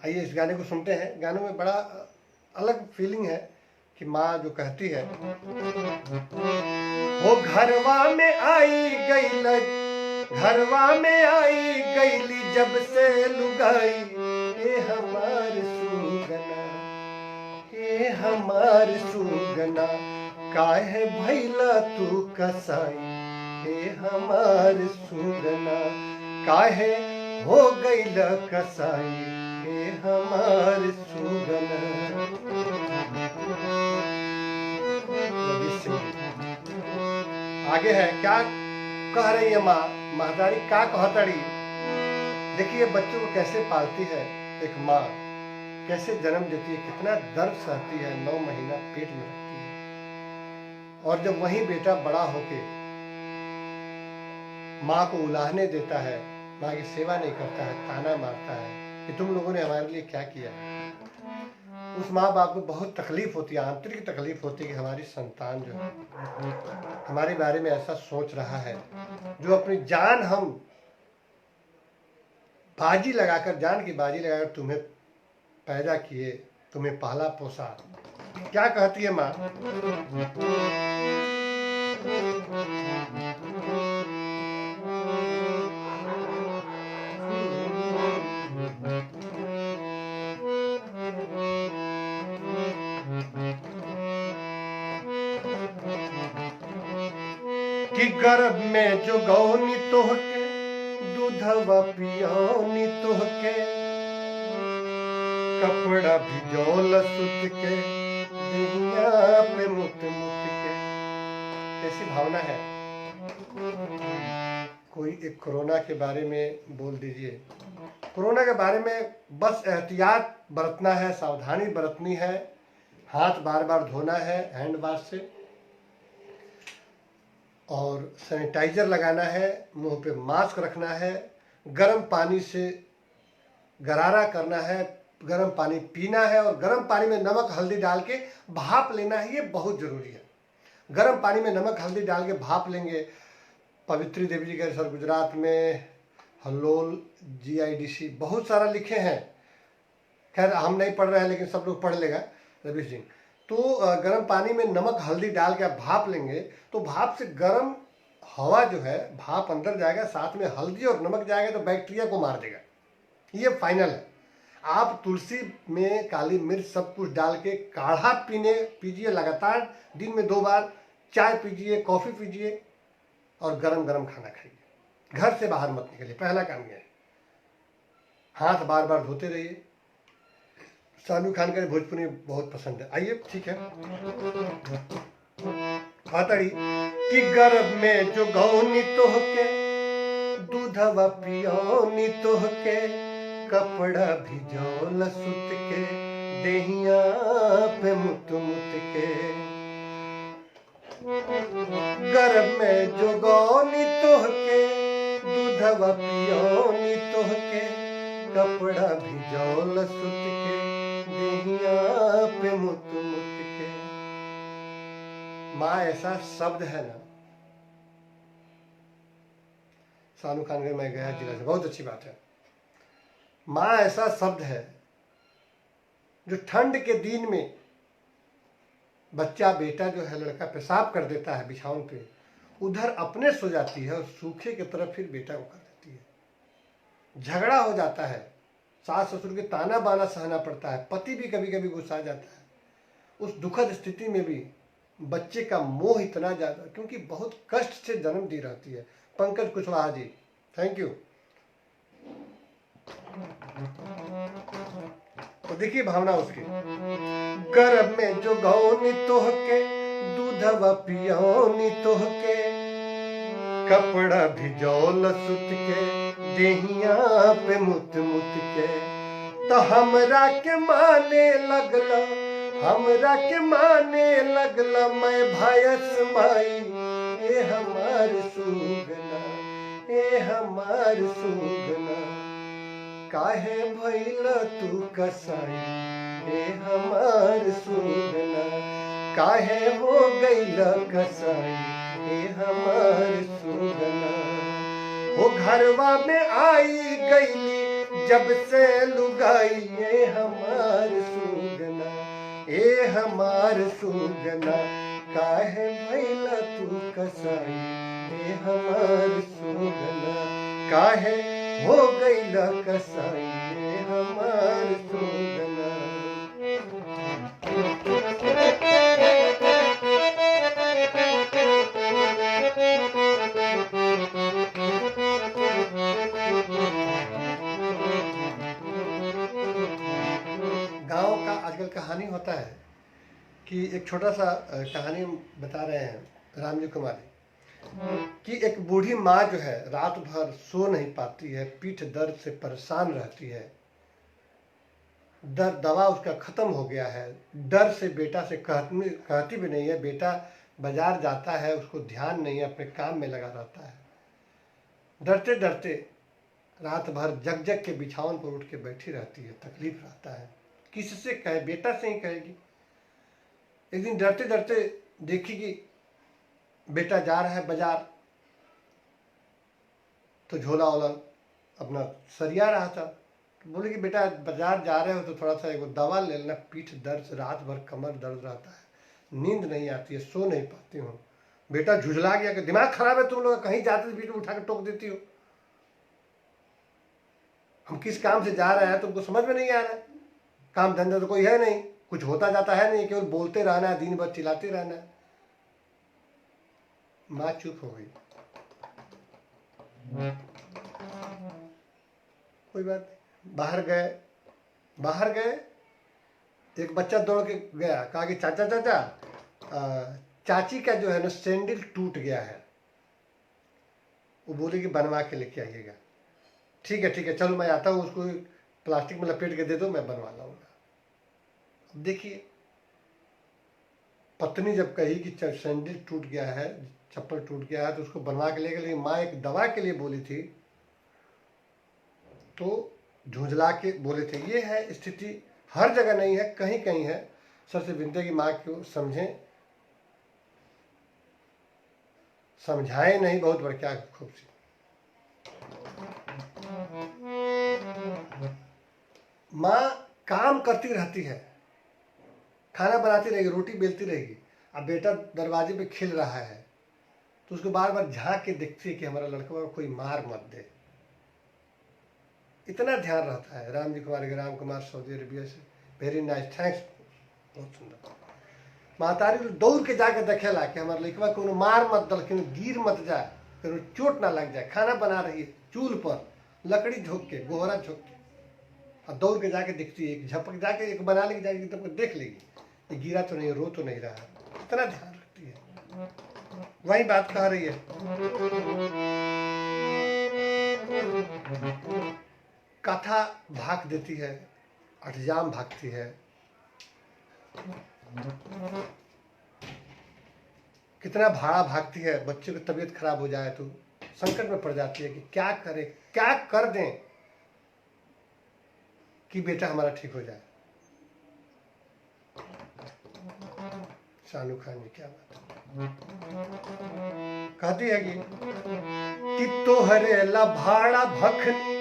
आइए इस गाने को सुनते हैं। गानों में बड़ा अलग फीलिंग है कि माँ जो कहती है, वो घरवा में आई गई, घरवा में आई गईली जब से लुगाई, ये हमार सुगना, ये हमार सुगना, काहे भैला तू कसाई, ये हमार सुगना, काहे हो गईला कसाई, ये हमार सुगना। आगे है, क्या कह रही है माँ, महतारी क्या कहतड़ी। देखिए बच्चों को कैसे पालती है एक माँ, कैसे जन्म देती है, कितना दर्द सहती है, 9 महीना पेट में रखती है और जब वही बेटा बड़ा होके माँ को उलाहने देता है, माँ की सेवा नहीं करता है, ताना मारता है कि तुम लोगों ने हमारे लिए क्या किया। उस माँ बाप को बहुत तकलीफ होती है, आंतरिक तकलीफ होती है कि हमारी संतान जो है हमारे बारे में ऐसा सोच रहा है, जो अपनी जान हम बाजी लगाकर, जान की बाजी लगाकर तुम्हें पैदा किए, तुम्हें पाला पोसा। क्या कहती है माँ, कि गर्भ में जो गौनी तोहके, दूधवा पियोनी तोहके, कपड़ा भिजौल सुत के, दुनिया पे मुत मुत के। कैसी भावना है। कोई एक कोरोना के बारे में बोल दीजिए। कोरोना के बारे में बस एहतियात बरतना है, सावधानी बरतनी है, हाथ बार बार धोना है हैंड वॉश से, और सैनिटाइजर लगाना है, मुंह पे मास्क रखना है, गर्म पानी से गरारा करना है, गर्म पानी पीना है और गर्म पानी में नमक हल्दी डाल के भाप लेना है। ये बहुत ज़रूरी है। गर्म पानी में नमक हल्दी डाल के भाप लेंगे। पवित्री देवी जी के सर गुजरात में हलोल GIDC बहुत सारा लिखे हैं, खैर हम नहीं पढ़ रहे हैं लेकिन सब लोग पढ़ लेगा रवीश जी। तो गर्म पानी में नमक हल्दी डाल के आप भाप लेंगे तो भाप से गर्म हवा जो है भाप अंदर जाएगा, साथ में हल्दी और नमक जाएगा तो बैक्टीरिया को मार देगा। ये फाइनल है। आप तुलसी में काली मिर्च सब कुछ डाल के काढ़ा पीजिए लगातार, दिन में 2 बार। चाय पीजिए, कॉफ़ी पीजिए और गरम गरम खाना खाइए। घर से बाहर मत निकलिए, पहला काम यह है। हाथ बार बार धोते रहिए। शाहरुख खान का भोजपुरी बहुत पसंद है, आइए ठीक है। खातड़ी कि गर्भ में जो गौनी तोहके, दूधवा पियोनी तोहके, कपड़ा भिजौल सुत के, देहिया पे मुत मुत के। गर्भ में जो गौनी तोहके, दूधवा पियोनी तोहके, कपड़ा भिजौल सुत के, देहिया पे मुत मुत के। माँ ऐसा शब्द है ना, शाहरुख खान मैं गया जिला से, बहुत अच्छी बात है। माँ ऐसा शब्द है जो ठंड के दिन में बच्चा बेटा जो है लड़का पेशाब कर देता है बिछावन पे, उधर अपने सो जाती है और सूखे की तरफ फिर बेटा को कर देती है। झगड़ा हो जाता है, सास ससुर के ताना बाना सहना पड़ता है, पति भी कभी कभी गुस्सा जाता है। उस दुखद स्थिति में भी बच्चे का मोह इतना ज़्यादा, क्योंकि बहुत कष्ट से जन्म दी रहती है। Pankaj Kushwaha ji, thank you. तो देखिए भावना उसकी। गर्भ में जो गौनी तोहके, दूधवा पियोनी तोहके, कपड़ा भिजौल सुत के, देहिया पे मुत मुत के। तो हमरा के माने लगला, हमरा के माने लगला, मैं भायस माई, ए हमार सुगना, ए हमार सुगना। काहे भइल तू कसाई, ए हमार सुगना, काहे हो गइल कसाई, ए हमार सुगना। वो घरवा में आई गईली जब से लुगाई, ए हमार सुगना, ए हमार सुगना। काहे भइल तू कसाई, ए हमार सुगना, काहे हो गइल कसाई, ए हमार सुगना। गांव का आजकल कहानी होता है कि एक छोटा सा कहानी बता रहे हैं रामजी कुमार कि एक बूढ़ी माँ जो है रात भर सो नहीं पाती है, पीठ दर्द से परेशान रहती है। दवा उसका खत्म हो गया है। डर से बेटा से कहती भी नहीं है। बेटा बाजार जाता है, उसको ध्यान नहीं है, अपने काम में लगा रहता है। डरते डरते रात भर जग जग के बिछावन पर उठ के बैठी रहती है। तकलीफ रहता है, किससे कहे, बेटा से ही कहेगी। एक दिन डरते डरते देखी कि बेटा जा रहा है बाजार, तो झोला वाला अपना सरिया रहा था। तो बोले कि बेटा बाजार जा रहे हो तो थोड़ा सा एगो दवा ले लेना, पीठ दर्द से रात भर कमर दर्द रहता है, नींद नहीं आती है, सो नहीं पाती हूँ। बेटा झुझला गया कि दिमाग खराब है तुम लोग, कहीं जाते बीच में उठा के टोक देती हो। हम किस काम से जा रहे हैं तुमको समझ में नहीं आ रहा है। काम धंधा तो कोई है नहीं, कुछ होता जाता है नहीं, केवल बोलते रहना है, दिन भर चिल्लाते रहना है। माँ चुप हो गई। कोई बात नहीं। बाहर गए, एक बच्चा दौड़ के गया, कहा कि चाचा चाचा चाची का जो है ना सैंडल टूट गया है। वो बोले कि बनवा के लेके आइएगा। ठीक है चलो मैं आता हूँ, उसको प्लास्टिक में लपेट के दे दो, मैं बनवा लाऊंगा। अब देखिए पत्नी जब कही कि सैंडल टूट गया है, चप्पल टूट गया है, तो उसको बनवा के ले गए, लेकिन माँ एक दवा के लिए बोली थी, तो झुंझला के बोले थे। ये है स्थिति, हर जगह नहीं है, कहीं कहीं है। सबसे विनती की माँ को समझें, समझाए नहीं बहुत बड़ क्या खूबसूरत। माँ काम करती रहती है, खाना बनाती रहेगी, रोटी बेलती रहेगी। अब बेटा दरवाजे पे खेल रहा है तो उसको बार बार झांक के देखती है कि हमारा लड़का को कोई मार मत दे। इतना ध्यान रहता है। राम जी कुमार, राम कुमार, सऊदी अरेबिया से, वेरी नाइस, थैंक्स, बहुत सुंदर। महतारी दौड़ के जाके देखेला कि हमारे लड़का को मार मत दल, कहीं गिर मत जाए, कहीं चोट ना लग जाए। खाना बना रही है चूल पर, लकड़ी झोंक के, गोहरा झोंक के, और दौड़ के जाके दिखती है, एक झपक जाके एक बना लेगी, जाके तब देख लेगी ये गिरा तो नहीं, रो तो नहीं रहा। इतना ध्यान रखती है। वही बात कह रही है, कथा भाग देती है, अठजाम भागती है, कितना भाड़ा भागती है। बच्चे की तबीयत खराब हो जाए तो संकट में पड़ जाती है कि क्या करे, क्या कर दें कि बेटा हमारा ठीक हो जाए। शानू खान जी क्या बात कहती है कि तोहरे ला भाड़ा भखनी,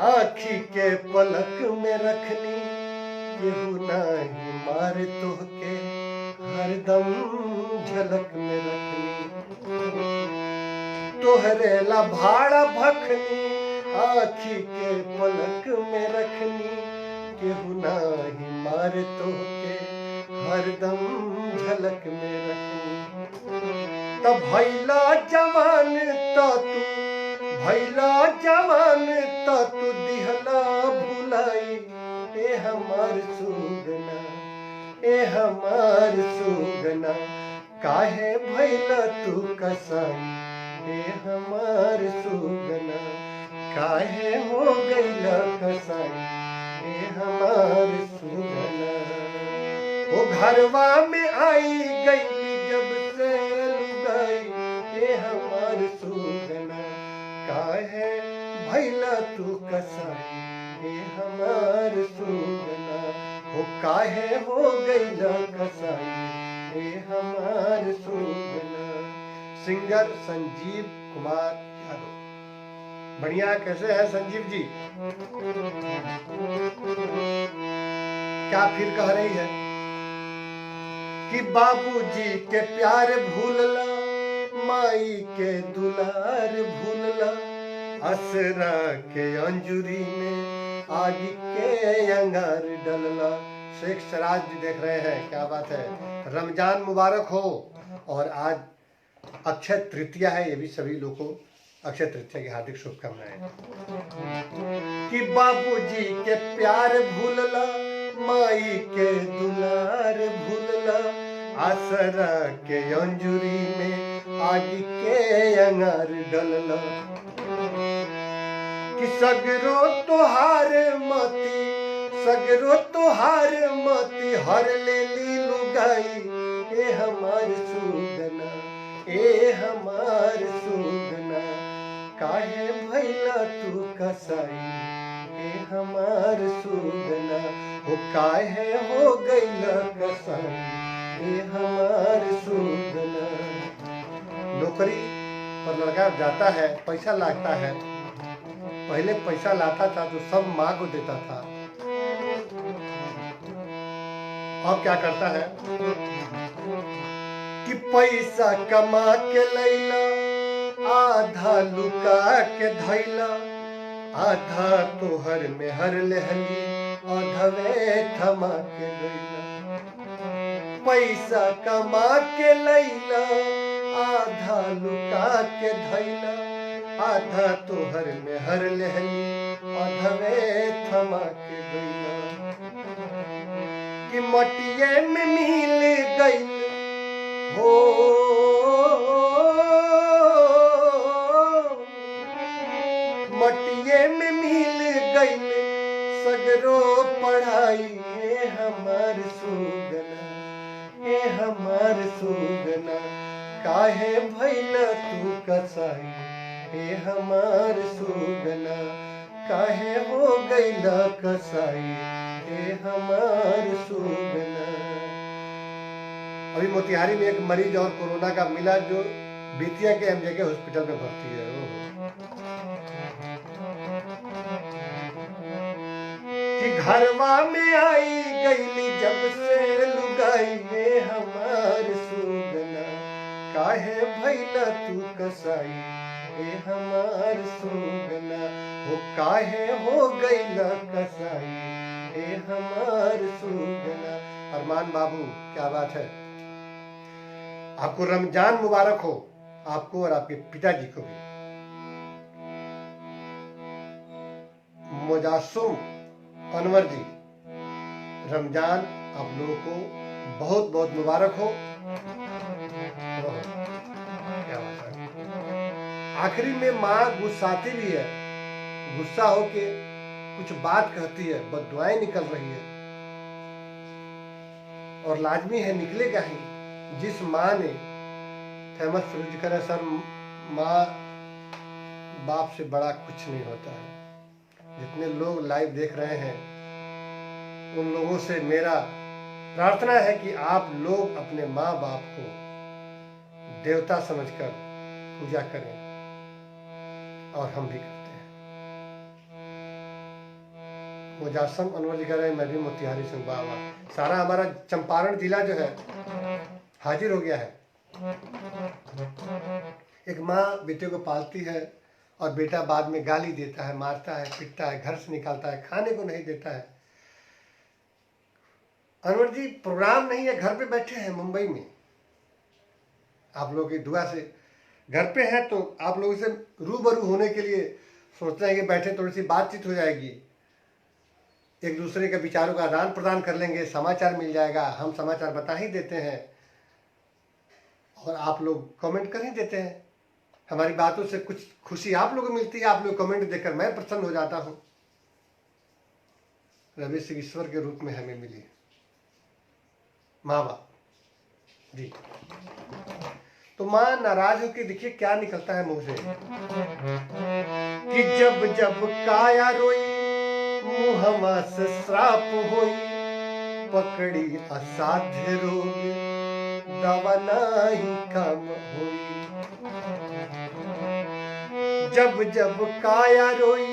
आखी के पलक में रखनी, केहू नाही मारे तोहके, हरदम झलक में रखनी। तोहरे ला भाड़ा भखनी, आखी के पलक में रखनी, केहू नाही मारे तोहके, हरदम झलक में रखनी। तब भैला जवान तो तू, भैला जवान तो तू दिहला भुलाई, ए हमार सुगना, ए हमार सुगना, काहे भैला तू कसाई, ए हमार सुगना, काहे हो गईला कसाई, ए हमार सुगना। वो घरवा में आई गई जब से लुगाई, ए हमार सुगना, काहे भैला तू कसाई, ए हमार सुगना, हो काहे हो गईला कसाई, ए हमार सुगना। सिंगर संजीव कुमार यादव। बढ़िया, कैसे है संजीव जी? क्या फिर कह रही है कि बाबूजी के प्यार भूलला, माई के दुलार भूलला, असरा के अंजुरी में आग के अंगार डलला। शेख सराज जी देख रहे हैं, क्या बात है। रमजान मुबारक हो, और आज अक्षय तृतीया है, ये भी सभी लोगों को अक्षय तृतीया की हार्दिक शुभकामनाएं। कि बाबूजी के प्यार भूलला, माई के दुलार भूलला, आसरा के अंजुरी में आग के अंगार डलला। कि सगरो तोहार मती, सगरो तोहार मती, हर ले ली लुगाई, ए हमार सुगना, ए हमार सुगना, काहे भैला तू कसाई, ए हमार सुगना, हो काहे हो गईला कसाई, ए हमार सुगना। नौकरी पर लड़का जाता है, पैसा लगता है, पहले पैसा लाता था तो सब माँ को देता था, अब क्या करता है कि पैसा कमा के लैला, आधा लुका के धैला, आधा तोहर में हर लेहली, आधवे थमा के गईला। पैसा कमा के लैला, आधा लुका के धैला, आधा तोहर में हर लेहली, आधवे थमा के गईला। कि मटिये में मिल गई हो, मटिये में मिल गई सगरो पढ़ाई, ए हमार सुगना, ए हमार सुगना काहे भैला तू कसाई, ए हमार सुगना काहे हो गईला कसाई, ए हमार सुगना। अभी मोतिहारी में एक मरीज और कोरोना का मिला जो बेतिया के एमजेके हॉस्पिटल में भर्ती है। कि घरवा में आई गईली जब से लुगाई, ये हमार सुगना काहे भैला तू कसाई, ये हमार सुगना हो काहे हो गईला कसाई, ये हमार सुगना। अरमान बाबू क्या बात है, आपको रमजान मुबारक हो, आपको और आपके पिताजी को भी। मुजासुम अनवर जी, रमजान आप लोगों को बहुत बहुत मुबारक हो। क्या बात है। आखिरी में माँ गुस्साती भी है, गुस्सा होके कुछ बात कहती है, बददुआएं निकल रही है और लाजमी है निकलेगा ही। जिस माँ ने फेमस फिरोज करे सर, माँ बाप से बड़ा कुछ नहीं होता है। जितने लोग लाइव देख रहे हैं उन लोगों से मेरा प्रार्थना है कि आप लोग अपने माँ बाप को देवता समझकर पूजा करें, और हम भी करते हैं। मुजासम अनवर जी कह रहे हैं मैं भी मोतिहारी से बाबा। सारा हमारा चंपारण जिला जो है हाजिर हो गया है। एक माँ बेटे को पालती है और बेटा बाद में गाली देता है, मारता है, पीटता है, घर से निकालता है, खाने को नहीं देता है। अनवर जी प्रोग्राम नहीं है, घर पे बैठे हैं मुंबई में, आप लोगों की दुआ से घर पे हैं, तो आप लोगों से रूबरू होने के लिए सोचते हैं कि बैठे थोड़ी सी बातचीत हो जाएगी, एक दूसरे के विचारों का आदान प्रदान कर लेंगे, समाचार मिल जाएगा। हम समाचार बता ही देते हैं और आप लोग कमेंट कर ही देते हैं। हमारी बातों से कुछ खुशी आप लोगों को मिलती है, आप लोग कमेंट देखकर मैं प्रसन्न हो जाता हूं। रवि सिंह ईश्वर के रूप में हमें मिली माँ बाप जी। तो माँ नाराज होकर देखिए क्या निकलता है मुंह से, कि जब जब काया रोई मुहमा से श्राप होई, पकड़ी असाध्य रोग दवा नाही काम होई। जब जब काया रोई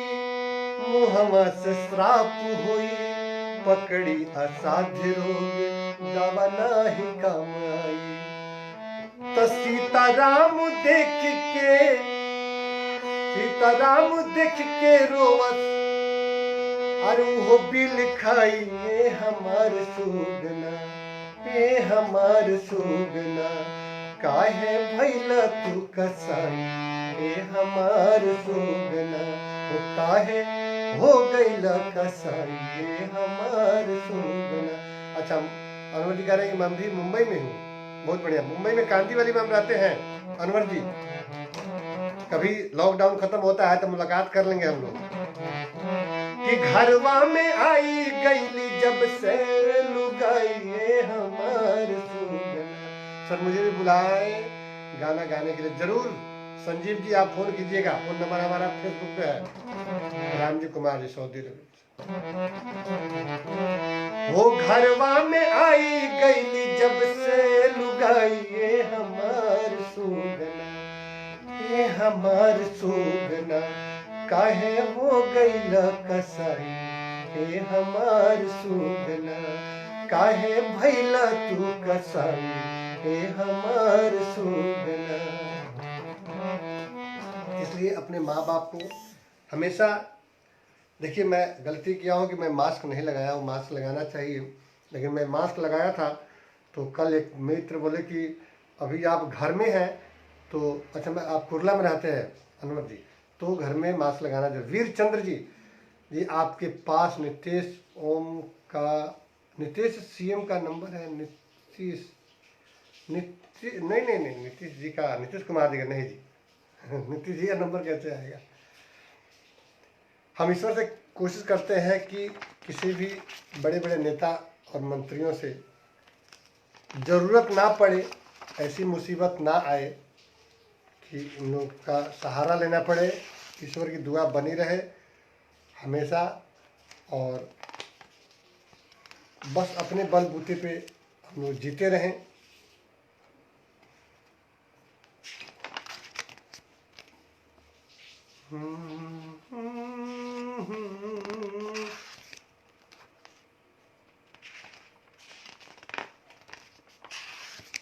मुहमा से श्राप होई, पकड़ी असाध्य रोग दवा नाही काम आई। तो सीताराम देख के रोवस, अरे वो बिल खाई, ये हमार सुगना, ये हमार सुगना काहे भैला तू कसाई, ये हमार सुगना वो काहे हो गईला कसाई, ये हमार सुगना। अच्छा अनवर जी कह रहे हैं कि मैं भी मुंबई में हूँ, बहुत बढ़िया। मुंबई में कांदी वाली में हम रहते हैं अनवर जी, कभी लॉकडाउन खत्म होता है तो मुलाकात कर लेंगे हम लोग। कि घरवा में आई गईली जब से लुगाई, ये हमार सुगना। सर मुझे भी बुलाए गाना गाने के लिए, जरूर संजीव जी आप फोन कीजिएगा, फोन नंबर हमारा फेसबुक पे है, राम जी कुमार जी सऊदी अरब। वो घरवा में आई गईली जब से लुगाई, ये हमार सुगना, ये हमार सुगना काहे हो गईला कसाई, ये हमार सुगना काहे भैला तू कसाई, ये हमार सुगना। इसलिए अपने माँ बाप को हमेशा देखिए, मैं गलती किया हूँ कि मैं मास्क नहीं लगाया हूँ, मास्क लगाना चाहिए, लेकिन मैं मास्क लगाया था तो कल एक मित्र बोले कि अभी आप घर में हैं तो, अच्छा मैं आप कुरला में रहते हैं अनवर जी, तो घर में मास्क लगाना चाहिए। वीर चंद्र जी आपके पास नीतीश ओम का, नीतीश सीएम का नंबर है, नीतीश नहीं नीतीश जी का, नीतीश कुमार जी का नहीं जी नीतीश जी का नंबर कैसे आएगा। हम ईश्वर से कोशिश करते हैं कि किसी भी बड़े बड़े नेता और मंत्रियों से ज़रूरत ना पड़े, ऐसी मुसीबत ना आए कि इन लोग का सहारा लेना पड़े। ईश्वर की दुआ बनी रहे हमेशा, और बस अपने बलबूते पे हम लोग जीते रहें।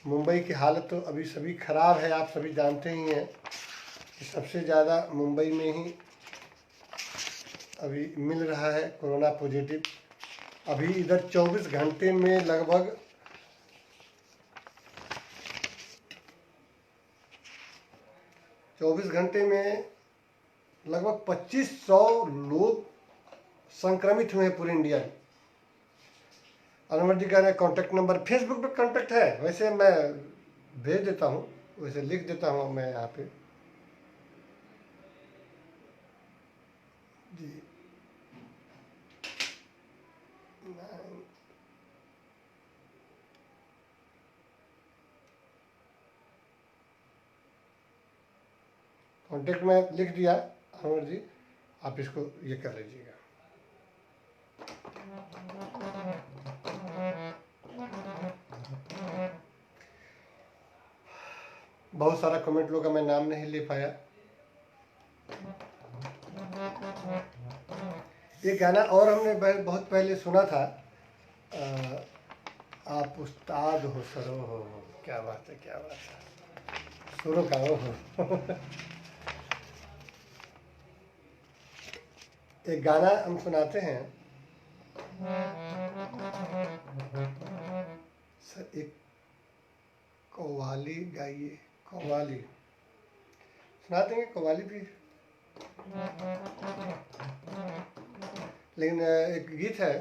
मुंबई की हालत तो अभी सभी खराब है, आप सभी जानते ही हैं कि सबसे ज़्यादा मुंबई में ही अभी मिल रहा है कोरोना पॉजिटिव। अभी इधर 24 घंटे में लगभग 24 घंटे में लगभग 2500 लोग संक्रमित हुए हैं पूरे इंडिया में। अनवर जी कह रहे हैं कॉन्टैक्ट नंबर, फेसबुक पे कॉन्टैक्ट है, वैसे मैं भेज देता हूँ, वैसे लिख देता हूँ मैं यहाँ पे जी। कॉन्टैक्ट में लिख दिया अनवर जी, आप इसको ये कर लीजिएगा। बहुत सारा कमेंट लोग का मैं नाम नहीं ले पाया। ये गाना और हमने बहुत पहले सुना था, आप उस्ताद हो सरो हो, क्या बात है, क्या बात है, सुरो का हो। एक गाना हम सुनाते हैं सर, एक कव्वाली गाइए, कव्वाली सुना देंगे, कव्वाली भी। लेकिन एक गीत है,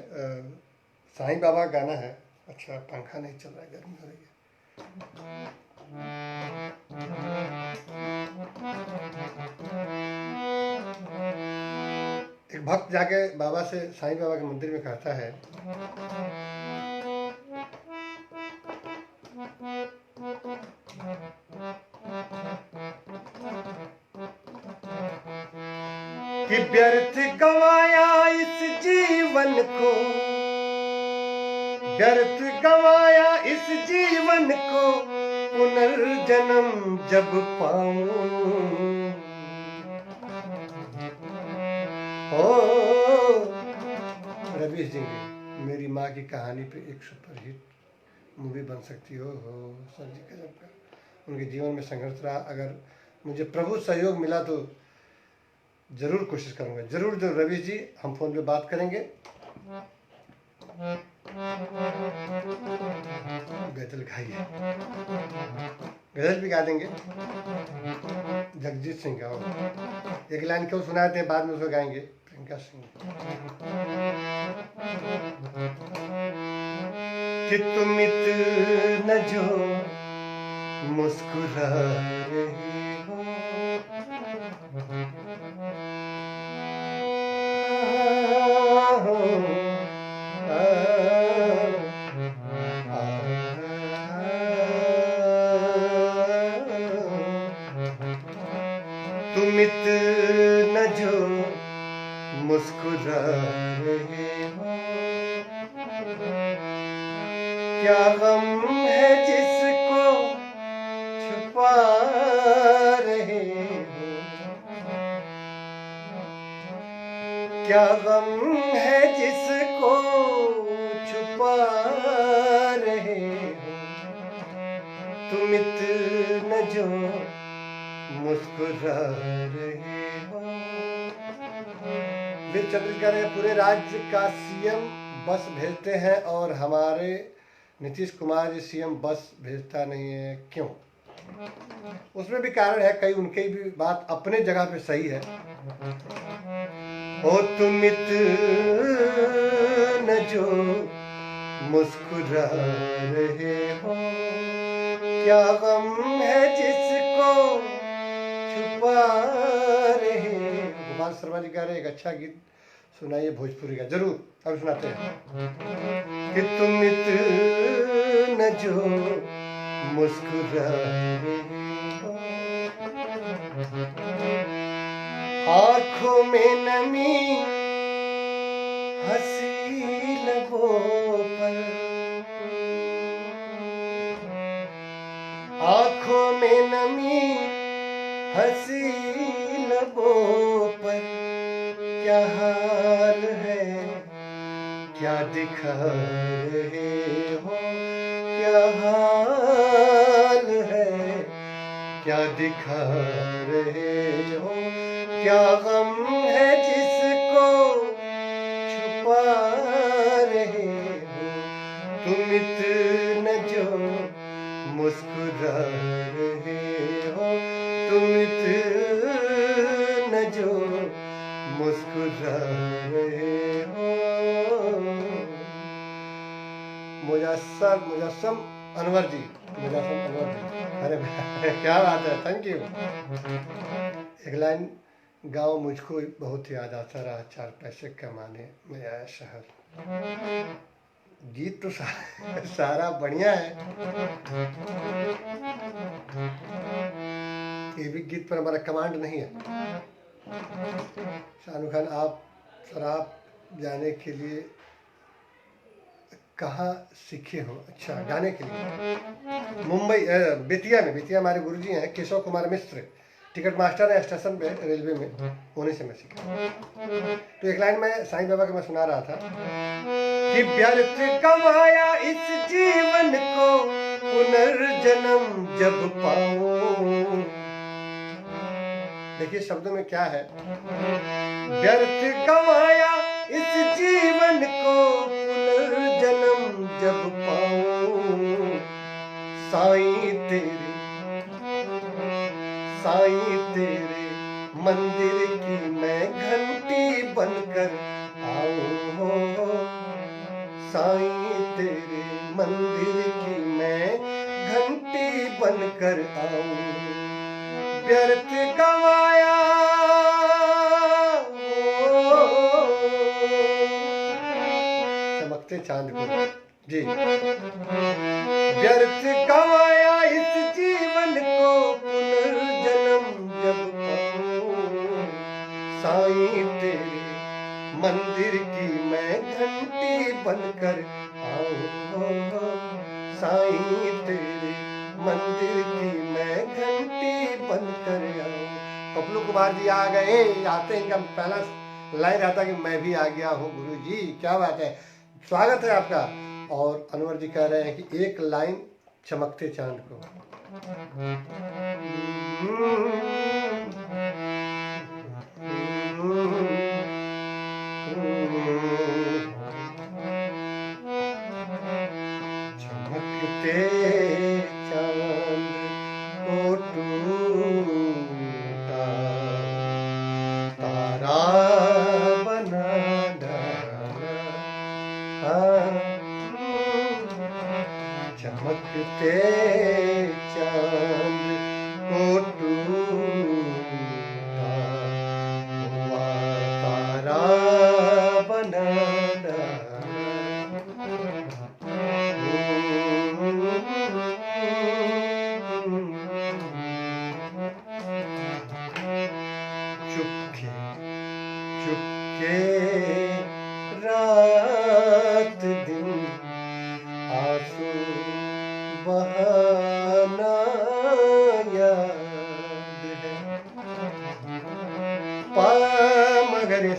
साईं बाबा गाना है। अच्छा, पंखा नहीं चल रहा है, गर्मी हो रही है। एक भक्त जाके बाबा से, साईं बाबा के मंदिर में कहता है कि व्यर्थ गवाया इस जीवन को, व्यर्थ गवाया इस जीवन को, पुनर्जन्म जब पाऊं। ओ रवीश जी, मेरी माँ की कहानी पे एक सुपरहिट मूवी बन सकती हो सर जी, गजब का उनके जीवन में संघर्ष रहा। अगर मुझे प्रभु सहयोग मिला तो जरूर कोशिश करूंगा, जरूर जरूर। रवीश जी, हम फोन पे बात करेंगे। गजल गाइए, गजल भी गा देंगे। जगजीत सिंह गाओ, एक लाइन क्यों सुनाते हैं, बाद में उसको गाएंगे। प्रियंका सिंह, कि तुम इतना जो मुस्कुरा रही हो, तुम इतना जो मुस्कुरा रहे हो, क्या गम है जिसको छुपा रहे हो, क्या गम है जिसको छुपा रहे हो, तुम इतना जो मुस्कुरा रहे हो। वीर छत्तीसगढ़ पूरे राज्य का सीएम बस भेजते हैं और हमारे नीतीश कुमार जी सीएम बस भेजता नहीं है, क्यों? उसमें भी कारण है, कई उनकी भी बात अपने जगह पे सही है। ओ तुम इतना जो मुस्कुरा रहे हो, क्या गम है जिसको छुपा रहे। गोपाल शर्मा जी कह रहे एक अच्छा गीत सुनाइए भोजपुरी का जरूर, अब सुनाते हैं। कि तुम इतना जो मुस्कुरा रहे हो, आंखों में नमी हंसी लबों पर, आंखों में नमी हंसी लबों पर, क्या हाल है क्या दिखा रहे हो, क्या हाल है क्या दिखा रहे हो, क्या गम है जिसको छुपा रहे हो, तुम इतना जो मुस्कुरा रहे हो, तुम इतना जो मुस्कुरा रहे हो। मुजस्सम अनवर जी, मुजस्सम अनवर जी, अरे क्या बात है, थैंक यू। एक लाइन गाँव मुझको बहुत याद आता रहा, 4 पैसे कमाने में आया शहर। गीत तो सारा बढ़िया है, ये भी गीत पर हमारा कमांड नहीं है। शाहरुख खान, आप शराब जाने के लिए कहाँ सीखे हो? अच्छा, गाने के लिए मुंबई बेतिया में, बेतिया हमारे गुरुजी हैं केशव कुमार मिश्र, टिकट मास्टर है स्टेशन पे रेलवे में, उन्हीं से मैं सीखा। तो एक लाइन में साईं बाबा का मैं सुना रहा था कि व्यर्थ गंवाया इस जीवन को पुनर्जन्म जब पाऊं। देखिए शब्दों में क्या है, व्यर्थ गंवाया इस जीवन को पुनर्जन्म जब पाऊं, साईं तेरे मंदिर की मैं घंटी बनकर आऊं हो, साईं तेरे मंदिर की मैं घंटी बनकर आऊं, व्यर्थ गंवाया चमकते चांद को जी, व्यर्थ गंवाया इस जीवन को पुनर्जन्म जब पाऊं, साईं तेरे मंदिर की मैं घंटी बनकर आऊं, साईं तेरे मंदिर की मैं घंटी बनकर आऊं। पप्लू कुमार जी आ गए, आते हैं, पहला लाइन आता कि मैं भी आ गया हूँ गुरु जी, क्या बात है, स्वागत है आपका। और अनवर जी कह रहे हैं कि एक लाइन चमकते चांद को। चमकते चांद को टूटा तारा बना डाला, चमकते चांद को टूटा हुआ तारा बना डाला, चुपके चुपके रात दिन आंसू बहाना याद है, पा मगरे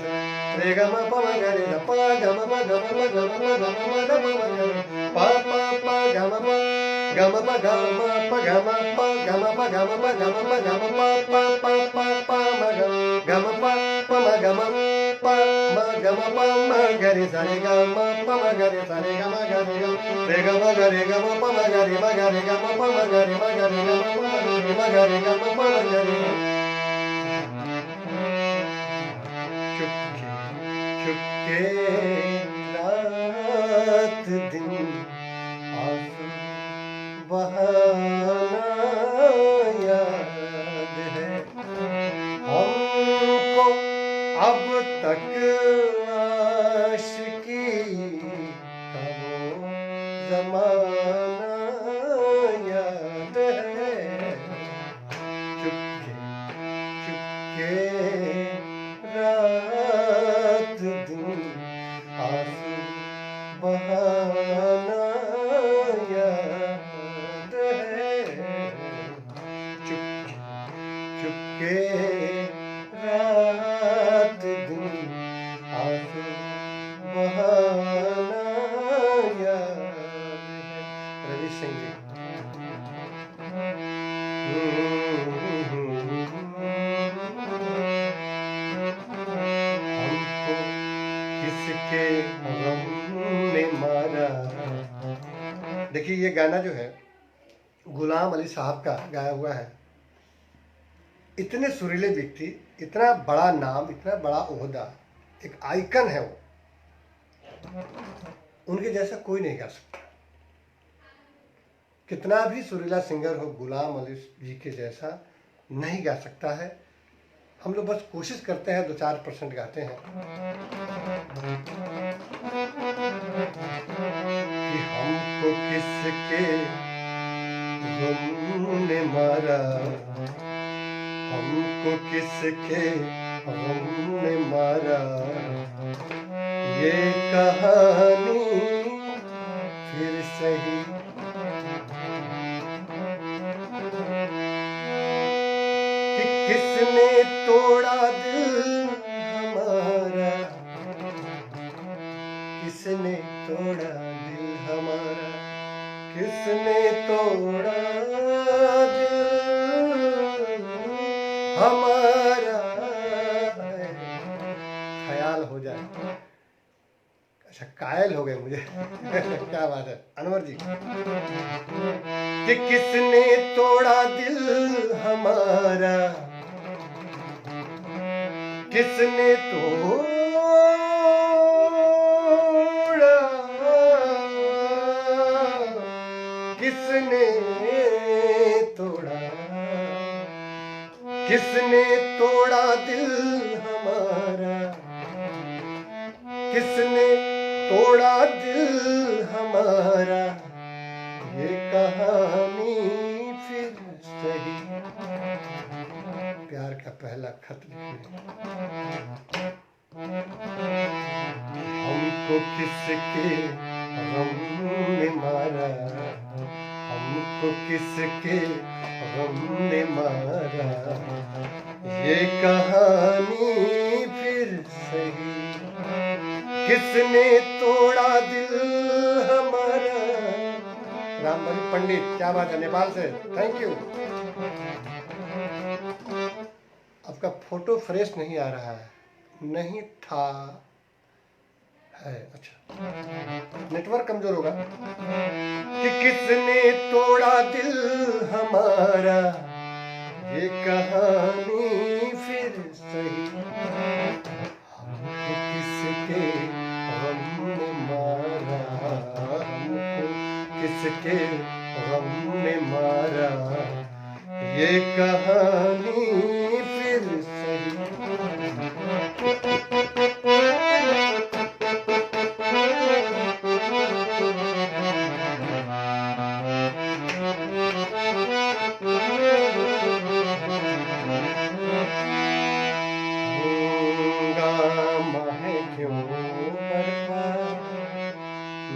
रे ग म प मगरे द पा ग म प ग म ग म ग म द प मगरे पा पा पा ग म प ग म प ग म प ग म प ग म प ग म प ग म प ग म पा पा पा पा पा म ग म प प म ग म प म ग म प म ग रे सा रे ग म प म ग रे सा रे ग म ग रे ग म ग रे ग म प म ग रे म ग रे ग म प म ग रे म ग रे ग म प म ग रे म ग रे ग म प म ग रे। चुपके चुपके रात दिन आंसू बहाना याद है, हमको अब तक जमाना याद है, चुपके चुपके रात दिन आंसू बहाना याद है, चुपके चुपके रात दिन आंसू बहाना याद है। रवि सिंह जी। हमको किसके गम ने मारा। देखिए ये गाना जो है गुलाम अली साहब का गाया हुआ है। इतने सुरीले व्यक्ति, इतना बड़ा नाम, इतना बड़ा ओहदा, एक आइकन है वो, उनके जैसा कोई नहीं गा सकता। कितना भी सुरीला सिंगर हो, गुलाम अली जी के जैसा नहीं गा सकता है। हम लोग बस कोशिश करते हैं, 2-4% गाते हैं कि हमको किसके गम ने मारा, हमको किसके गम ने मारा, ये कहानी फिर सही कि किसने तोड़ा दिल हमारा, किसने तोड़ा दिल हमारा, किसने तोड़ा दिल हमारा। ख्याल हो जाए, अच्छा कायल हो गए मुझे क्या बात है अनवर जी। कि किसने तोड़ा दिल हमारा, किसने तोड़ा, किसने तोड़ा, किसने तोड़ा दिल हमारा, किसने तोड़ा दिल हमारा, ये कहानी फिर सही। प्यार का पहला खत लिखने। हमको किसके गम ने मारा, हमको किसके गम ने मारा, ये कहानी फिर सही। किसने तोड़ा दिल हमारा। रामबली पंडित, क्या बात है, नेपाल से, थैंक यू। आपका फोटो फ्रेश नहीं आ रहा है, नहीं था है, अच्छा नेटवर्क कमजोर होगा। कि किसने तोड़ा दिल हमारा, ये कहानी फिर सही। हमको किसके गम ने मारा, हमको किसके गम ने मारा, ये कहानी फिर सही।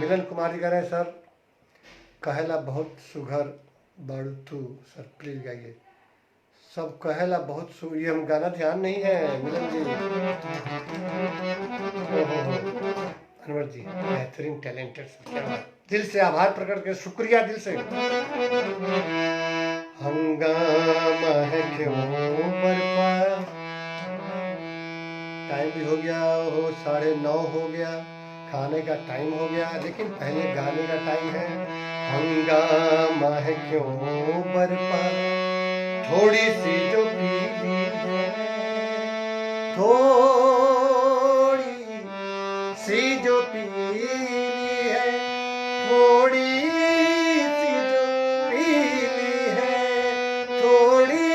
मिलन कुमार जी कह रहे हैं सर कहेला बहुत सुघर बाड़ू तू, सर प्लीज गाइए। सब कहेला बहुत ये हम गाना ध्यान नहीं है मिलन जी। अनवर जी बेहतरीन टैलेंटेड, क्या बात, दिल से आभार प्रकट कर, शुक्रिया दिल से। हंगामा है क्यों बरपा, टाइम भी हो गया हो, 9:30 हो गया, खाने का टाइम हो गया, लेकिन पहले गाने का टाइम है। हंगामा है क्यों बरपा, थोड़ी सी जो पीली है, थोड़ी सी जो पीली है, थोड़ी सी जो पीली है, थोड़ी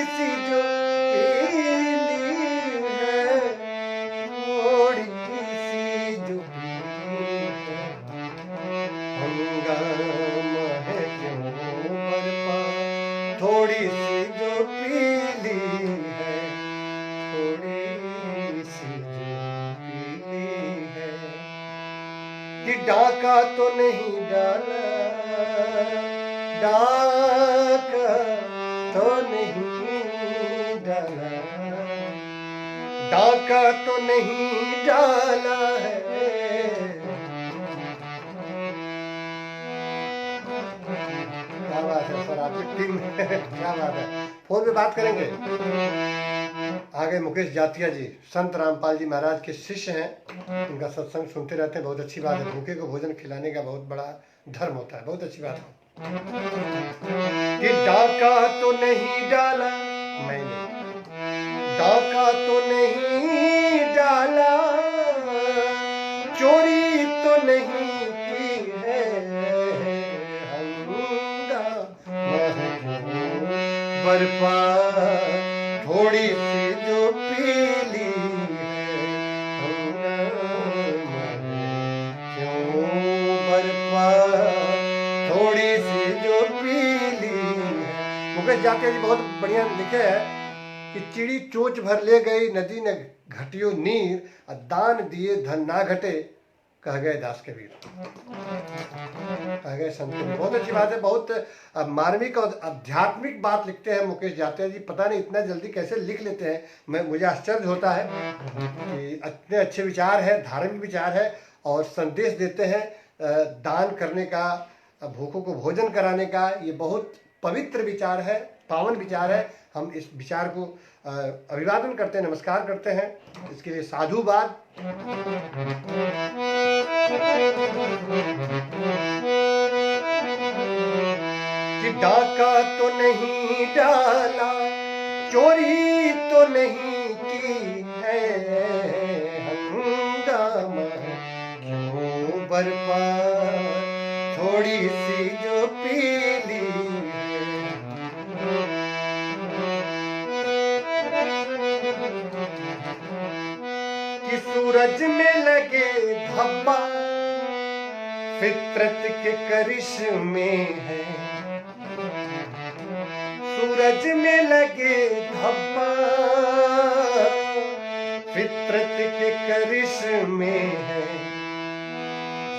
सी जो पीली है, थोड़ी सी जो पीली है। कि डाका तो नहीं डाला, डाका तो नहीं डाला, डाका तो नहीं डाला है। क्या बात है सर, आपकी टीम क्या बात है। फोन पे बात करेंगे। आगे मुकेश जातिया जी संत रामपाल जी महाराज के शिष्य हैं, उनका सत्संग सुनते रहते हैं, बहुत अच्छी बात है। भूखे को भोजन खिलाने का बहुत बड़ा धर्म होता है, बहुत अच्छी बात है। कि डाका तो नहीं डाला मैंने, डाका तो नहीं डाला, चोरी तो नहीं की है, बर्फा थोड़ी सी जो पीली है, क्यों बर्फा थोड़ी सी जो पीली है। मुकेश जातिया जी बहुत बढ़िया लिखे है कि चिड़ी चोच भर ले गई नदी ने घटियो नीर, दान दिए धन ना घटे, कह गए दास कबीर, कह गए संत कबीर। बहुत अच्छी बात है, बहुत मार्मिक और आध्यात्मिक बात लिखते हैं मुकेश जातिया जी। पता नहीं इतना जल्दी कैसे लिख लेते हैं, मुझे आश्चर्य होता है कि इतने अच्छे विचार है, धार्मिक विचार है और संदेश देते हैं दान करने का, भूखों को भोजन कराने का। ये बहुत पवित्र विचार है, पावन विचार है। हम इस विचार को अभिवादन करते हैं, नमस्कार करते हैं, इसके लिए साधुवाद। कि डाका तो नहीं डाला, चोरी तो नहीं की है, हंगामा क्यों बर्फा थोड़ी सी जो पीली है। कि सूरज में लगे धब्बा फितरत के करिश्मे है, सूरज में लगे धब्बा फितरत के करिश्मे है,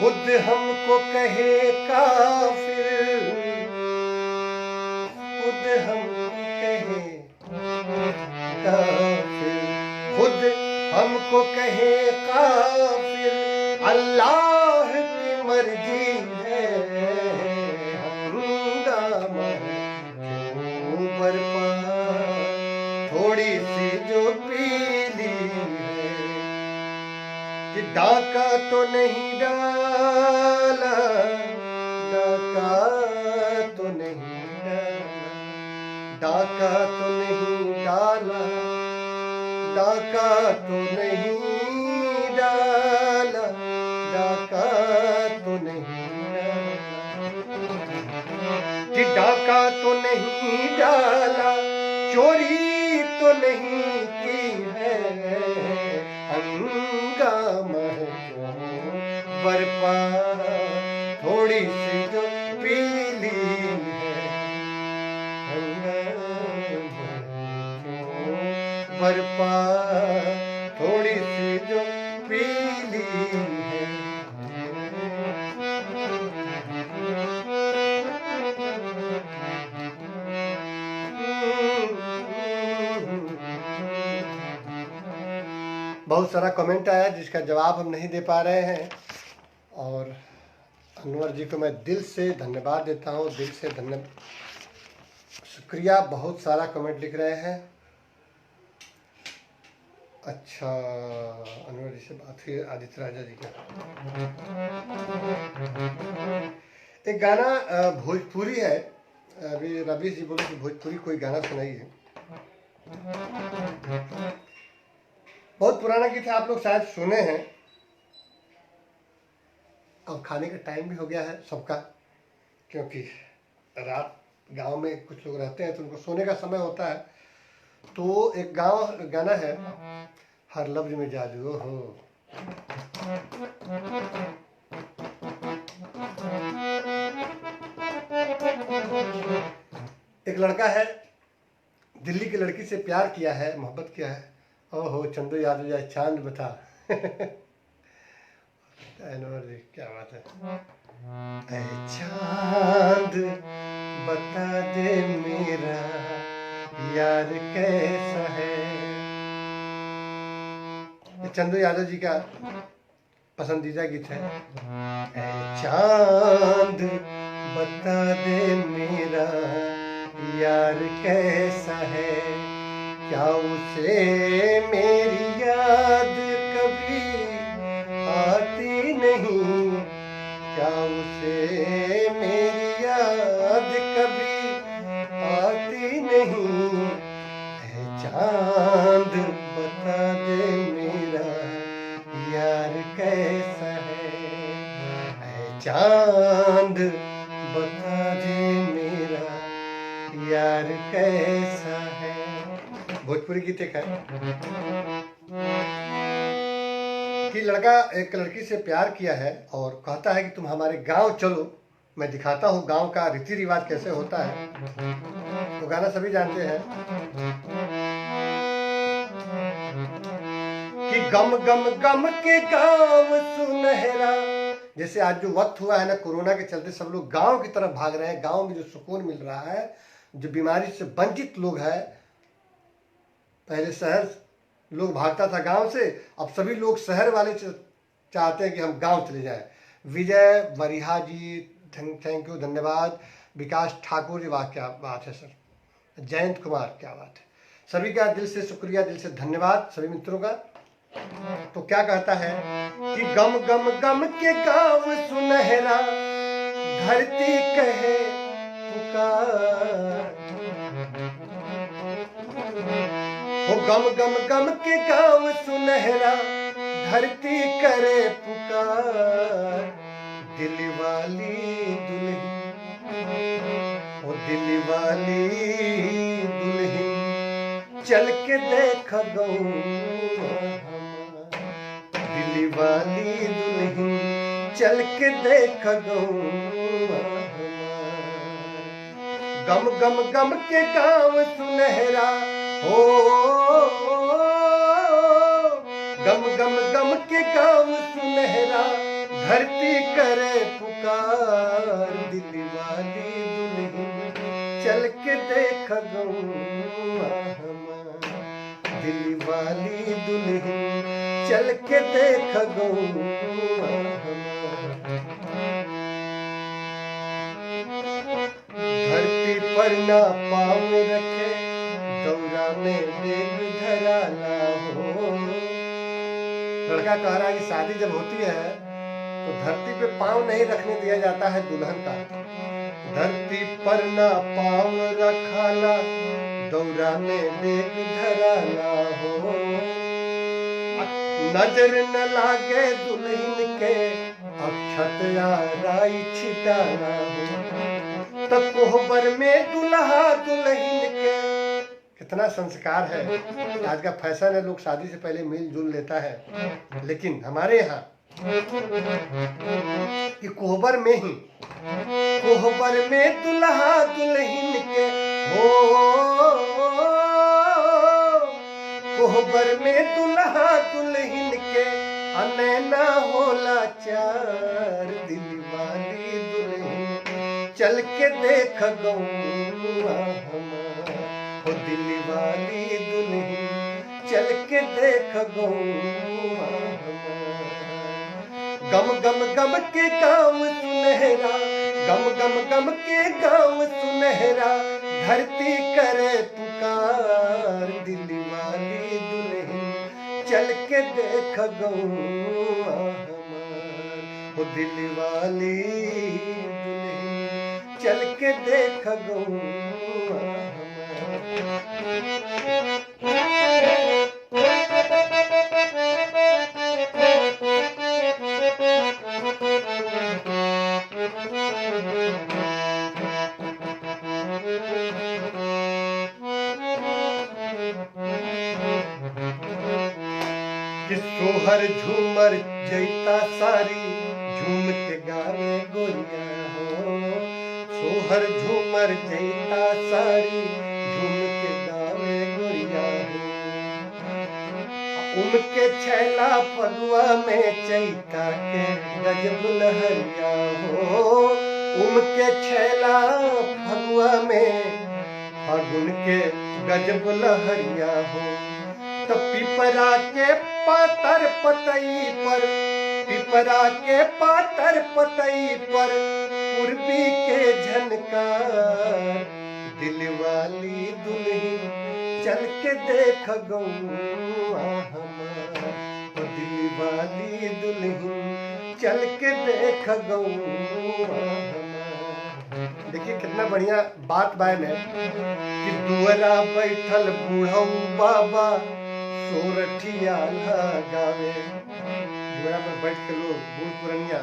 खुद हमको कहे काफिर, खुद हमको कहे काफिर, खुद हमको कहे काफिर, अल्लाह की मर्जी है, हंगामा क्यों बर्फा थोड़ी सी जो पीली है। कि डाका तो नहीं डाला, डाका तो नहीं डाला, डाका तो नहीं डाला, डाका तो नहीं डाला, डाका तो नहीं डाला। कि डाका तो नहीं डाला, चोरी तो नहीं की है, हंगामा क्यों बर्फा थोड़ी सी जो पीली है, हंगामा क्यों बर्फा थोड़ी सी जो पीली है। बहुत सारा कमेंट आया जिसका जवाब हम नहीं दे पा रहे हैं, और अनवर जी को मैं दिल से धन्यवाद देता हूँ, दिल से धन्यवाद, शुक्रिया। बहुत सारा कमेंट लिख रहे हैं। अच्छा, अनवर जी से बात हुई आदित्य राजा जी का। एक गाना भोजपुरी है, अभी रवि जी बोले कि भोजपुरी कोई गाना सुनाइए। बहुत पुराना गीत है, आप लोग शायद सुने हैं। अब खाने का टाइम भी हो गया है सबका, क्योंकि रात गांव में कुछ लोग रहते हैं तो उनको सोने का समय होता है। तो एक गाना है, हर लफ्ज में जादू हो। एक लड़का है, दिल्ली की लड़की से प्यार किया है, मोहब्बत किया है। ओहो चंदू यादव जाए चांद बता। अनवर जी क्या बात है। ऐ चांद बता दे मेरा यार कैसा है। ये चंदू यादव जी का पसंदीदा गीत है। ऐ चांद बता दे मेरा यार कैसा है, क्या उसे मेरी याद कभी आती नहीं, क्या उसे मेरी याद कभी आती नहीं। ऐ चांद बता दे मेरा यार कैसा है, ऐ चांद बता दे मेरा यार कैसा है। भोजपुरी गीत एक है कि लड़का एक लड़की से प्यार किया है और कहता है कि तुम हमारे गांव चलो, मैं दिखाता हूँ गांव का रीति रिवाज कैसे होता है। तो गाना सभी जानते हैं कि गम गम गम के गांव सुनहरा। जैसे आज जो वक्त हुआ है ना, कोरोना के चलते सब लोग गांव की तरफ भाग रहे हैं। गांव में जो सुकून मिल रहा है, जो बीमारी से वंचित लोग हैं, पहले शहर लोग भागता था गांव से, अब सभी लोग शहर वाले चाहते हैं कि हम गांव चले जाएं। विजय वरिहा जी थैंक यू, धन्यवाद। विकास ठाकुर जी वाह क्या बात है सर। जयंत कुमार क्या बात है। सभी का दिल से शुक्रिया, दिल से धन्यवाद सभी मित्रों का। तो क्या कहता है कि गम गम गम के गांव सुनहरा, धरती कहे पुकार। वो गम गम गम के गांव सुनहरा, धरती करे पुकार। दिल वाली दुल्हन, वो दिल वाली दुल्हन, चल के देख गौं। दिल वाली दुल्हन, चल के देख गौं। गम गम गम के गांव सुनहरा, हो गम गम गम के गांव सुनहरा, धरती करे पुकार। दिल वाली दुल्हन, चल के देख गौं। दिल वाली दुल्हन, चल के देख गौं। धरती पर ना पाँव रखे, दौरा में देख धरा ना हो। लड़का कह रहा है कि शादी जब होती है तो धरती पे पाँव नहीं रखने दिया जाता है दुल्हन का। धरती पर ना पाँव रखाला, दौरा में देख धरा ना हो। नजर न लागे दुल्हन के, अक्षत राई छिटाना हो। तो कोहबर में दुल्हा दुल्हन के, कितना संस्कार है। आज का फैशन है, लोग शादी से पहले मिलजुल लेता है, लेकिन हमारे यहाँ कि कोहबर में ही, कोहबर में दुल्हा दुल्हन के हो। कोहबर में दुल्हा दुल्हन के, अनैना होला चार। दिल वाली दुल्हन, चल के देख गौं। हो दिल वाली दुल्हन, चल के देख गौं। गम गम गम के गाँव सुनहरा, गम गम गम के गाँव सुनहरा, धरती करे पुकार। दिल वाली दुल्हन, चल के देख गौं। हो दिल वाली दुल्हन, चल के देख गौं। कि सोहर झूमर जैता सारी, झूम के गावे गोरिया हो। सोहर झूमर जैता सारी, झूम के गावे गोरिया हो। उनके छैला फगुआ में चैता के गजब लहरिया हो, उनके छैला फगुआ में फागुन के गजब लहरिया हो। तो पिपरा के पातर पतई पर, पिपरा के पातर पतई पर पूर्वी के झनकार, दिलवाली दुल्हन चल के देख गौआ हमार, दिलवाली दुल्हन चल के देख गौआ हमार। देखिए कितना बढ़िया बात बाय में कि दुअरा बैठल बूढ़ऊ बाबा सोरठिया लगावे। दुअरा पर बैठ के लोग बूढ़ पुरनिया,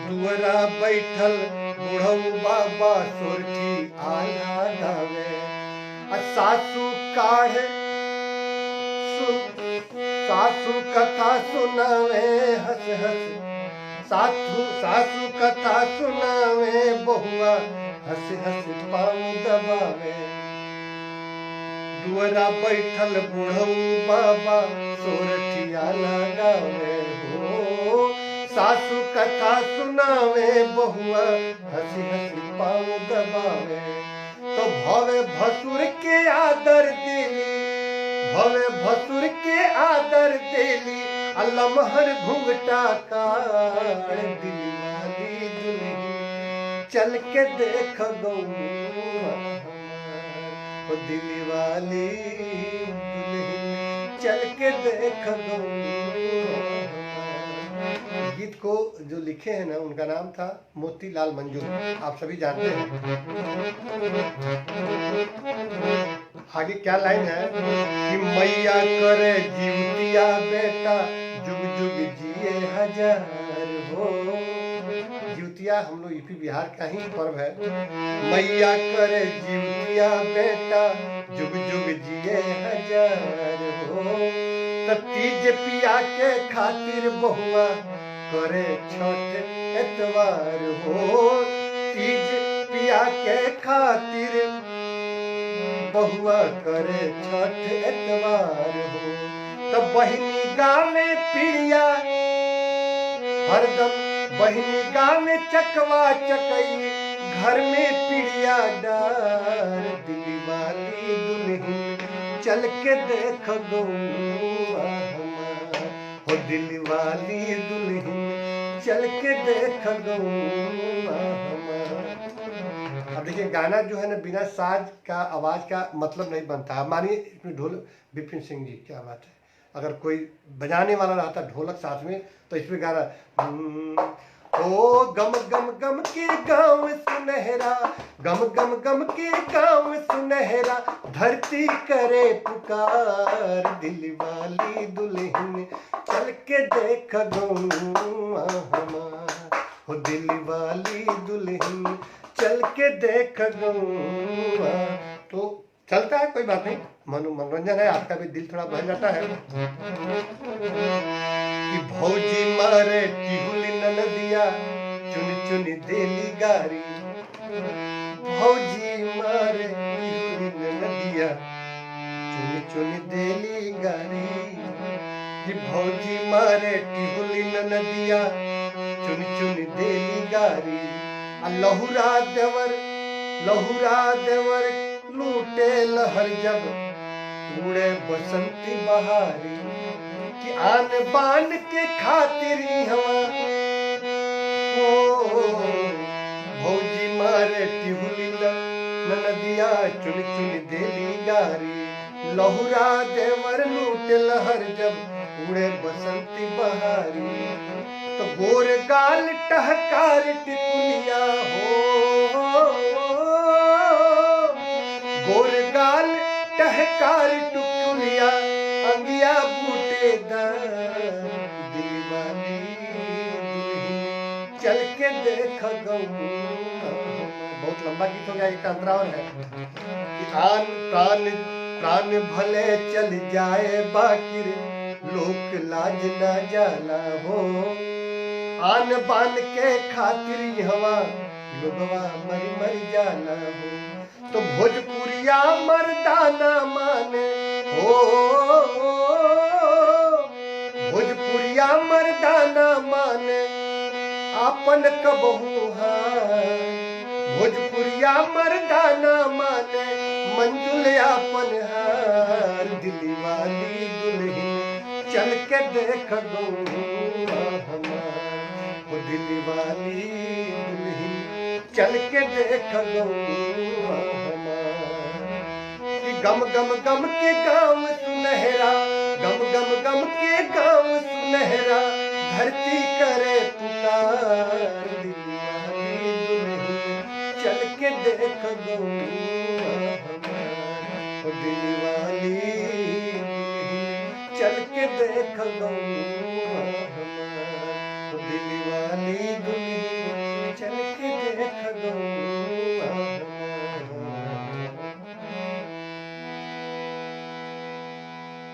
दुअरा बैठल बूढ़ऊ बाबा सोरठी आला गावे। सासू काढ़े सासू कथा सुनावे हंस हंस, सासू कथा सुनावे बहुआ हंस हंस पाँव दबावे। दुअरा बैठल बूढ़ऊ बाबा सोरठिया लगावे हो, सासू कथा सुनावे बहुआ हंसी हंसी पाँव दबावे। तो भवे भसुर के आदर देली, भवे भसुर के आदर देली, लमहर घुंघटा काढ़, दिलवाली दुल्हन चल के देख गौआ हमार, दिलवाली दुल्हन चल के देख गौआ। गीत को जो लिखे हैं ना उनका नाम था मोतीलाल मंजू, आप सभी जानते हैं। आगे क्या लाइन है कि मैया करे जीवतिया बेटा जुग जुग जिए हजार हो। जीवतिया हम लोग यूपी बिहार का ही पर्व है। मैया करे जीवतिया बेटा जुग जुग जिए हजार हो। तीज पिया के खातिर बहुआ करे छठ एतवार हो, तीज पिया के खातिर बहुआ करे छठ एतवार हो। तब बहिनी गावे पिड़िया हरदम, बहिनी गावे चकवा चकई, घर में पिड़िया डार, दिलवाली दुल्हन चल के देख गौआ हमार, हो दिलवाली दुल्हन चल के देख गौआ हमार। अब देखिए गाना जो है ना बिना साज का आवाज का मतलब नहीं बनता। मानिए इसमें ढोल विपिन सिंह जी, क्या बात है, अगर कोई बजाने वाला रहता ढोलक साथ में तो इसमें गाना ओ गम गम गम के गाँव सुनहरा, गम गम गम के गाँव सुनहरा, धरती करे पुकार, दिलवाली दुल्हन चल के देख गौआ हमार, हो दिलवाली दुल्हन चल के देख गौआ। तो चलता है, कोई बात नहीं, मनोरंजन है, आपका भी दिल थोड़ा बहल जाता है। कि भौजी मारे टिहुली ननदिया चुन चुन देली गारी, भौजी मारे टिहुली ननदिया चुन चुन देली गारी, कि भौजी मारे टिहुली ननदिया चुन चुन देली गारी। लहुरा देवर लूटे लहर जब उड़े बसंती बहारी, कि आन बान के खातिर हवा हो, भौजी मारे टिहुली ननदिया चुन चुन देली गारी। लहुरा देवर लूटे लहर जब उड़े बसंती बहारी, तो गोर गाल टहकार टिकुलिया हो, गोर गाल टहकार टिकुलिया, अंगिया बूटेदार, दिलवाली दुल्हन चल के देख गौआ। बहुत लंबा गीत हो गया, एक अंतराल है कि आन प्राण भले चल जाए बाकिर लोक लाज ना जाला हो, आन बान के खातिर हवा लोगवा मरी मरी जाला हो। तो भोजपुरिया मर्दाना माने हो, भोजपुरिया मर्दाना माने आपन कबहू हार, भोजपुरिया मर्दाना माने मंजुल आपन हार, दिल्ली वाली दुल्हन चल के देख गौआ हमार, वो दिल्ली वाली दुल्हन चल के देख गौआ हमार। कि गम गम गम के गाँव सुनहरा, गम गम गम के गाँव सुनहरा, धरती करे पुकार, दिल्ली वाली दुल्हन चल के देख गौआ हमार, वो दिल्ली वाली चल के देख गौआ हमार, वो दिल्ली वाली दुल्हन चल के देख गौआ हमार।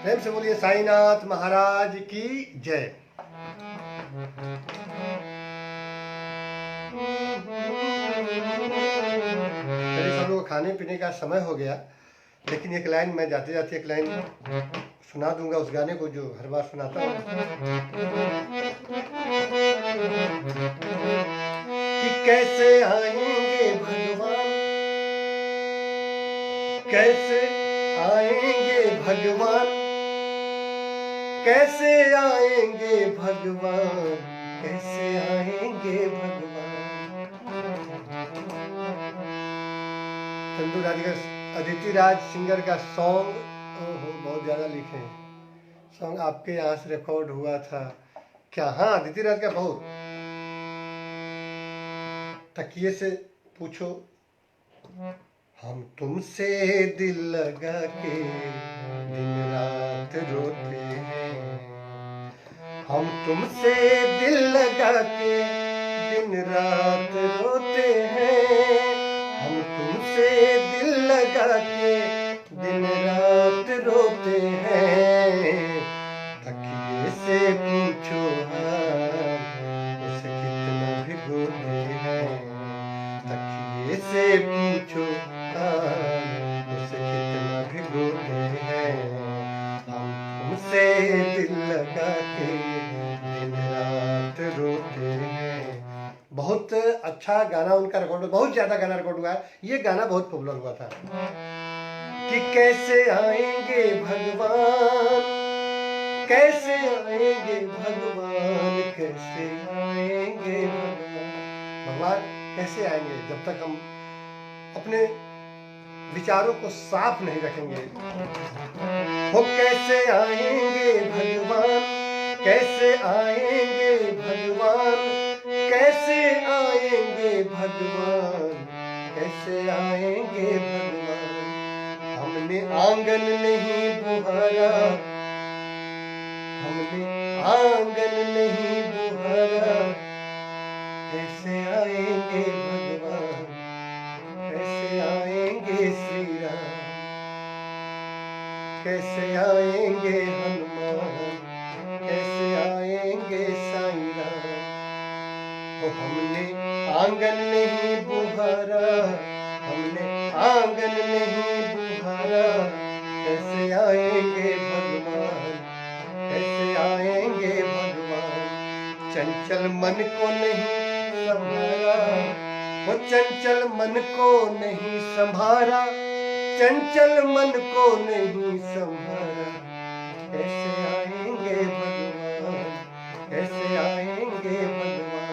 प्रेम से बोलिए साईनाथ महाराज की जय। चलिए सब लोग खाने पीने का समय हो गया, लेकिन एक लाइन मैं जाते जाते एक लाइन सुना दूंगा उस गाने को जो हर बार सुनाता हूँ कि कैसे आएंगे भगवान, कैसे आएंगे भगवान, कैसे आएंगे भगवान, कैसे आएंगे भगवान। चंदू राधिका अदिति राज सिंगर का सॉन्ग बहुत ज़्यादा लिखे हैं। सॉन्ग आपके यहाँ से रिकॉर्ड हुआ था क्या? हाँ, अदिति राज का बहुत। तकिए से पूछो, हम तुमसे दिल लगा के दिन रात रोते हैं, हम तुमसे दिल लगा के दिन रात रोते हैं, हम तुमसे दिल लगा के दिन रात रोते हैं। तकिए से पूछो हाल, इसे कितना भिगोते हैं, तकिए से पूछो हाल, इसे कितना भिगोते हैं। हम तुमसे दिल लगा के दिन रात रोते हैं। बहुत अच्छा गाना उनका रिकॉर्ड, बहुत ज्यादा गाना रिकॉर्ड हुआ है। ये गाना बहुत पॉपुलर हुआ था कि कैसे आएंगे भगवान, कैसे आएंगे भगवान, कैसे आएंगे भगवान। भगवान कैसे आएंगे जब तक हम अपने विचारों को साफ नहीं रखेंगे। वो कैसे आएंगे भगवान, कैसे आएंगे भगवान, कैसे आएंगे भगवान, कैसे आएंगे भगवान। हमने आंगन नहीं बुहारा, हमने आंगन नहीं बुहारा, कैसे आएंगे भगवान, कैसे आएंगे श्री राम, कैसे आएंगे हनुमान, कैसे आएंगे साईं राम। तो हमने आंगन नहीं बुहारा, हमने आंगन नहीं बुहारा, कैसे आएंगे भगवान, कैसे आएंगे भगवान। चंचल मन को नहीं संभारा, वो चंचल मन को नहीं संभारा, चंचल मन को नहीं संभारा, कैसे आएंगे भगवान, कैसे आएंगे भगवान।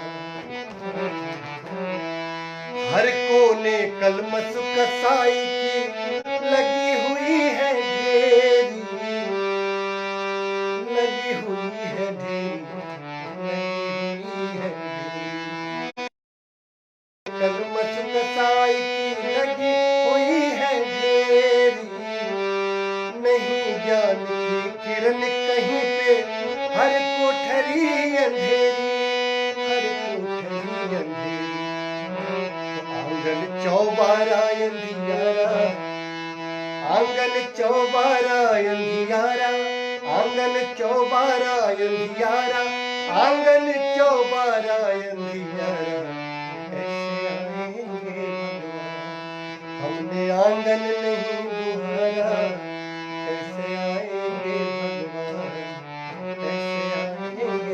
हर कोने कलमस कसाई की लगी हुई है ढेरी, लगी हुई है ढेरी, लगी हुई है ढेरी। कलमस कसाई की लगी हुई है ढेरी, नहीं ज्ञान की किरण कहीं पे, हर कोठरी अंधेरी, हर कोठरी अंधेरी। आंगन चौबारा अंधियारा, आंगन चौबारा अंधियारा, आंगन चौबारा अंधियारा, आंगन चौबारा अंधियारा, कैसे आएंगे भगवान। हमने आंगन नहीं बुहारा, कैसे आएंगे भगवान, कैसे आएंगे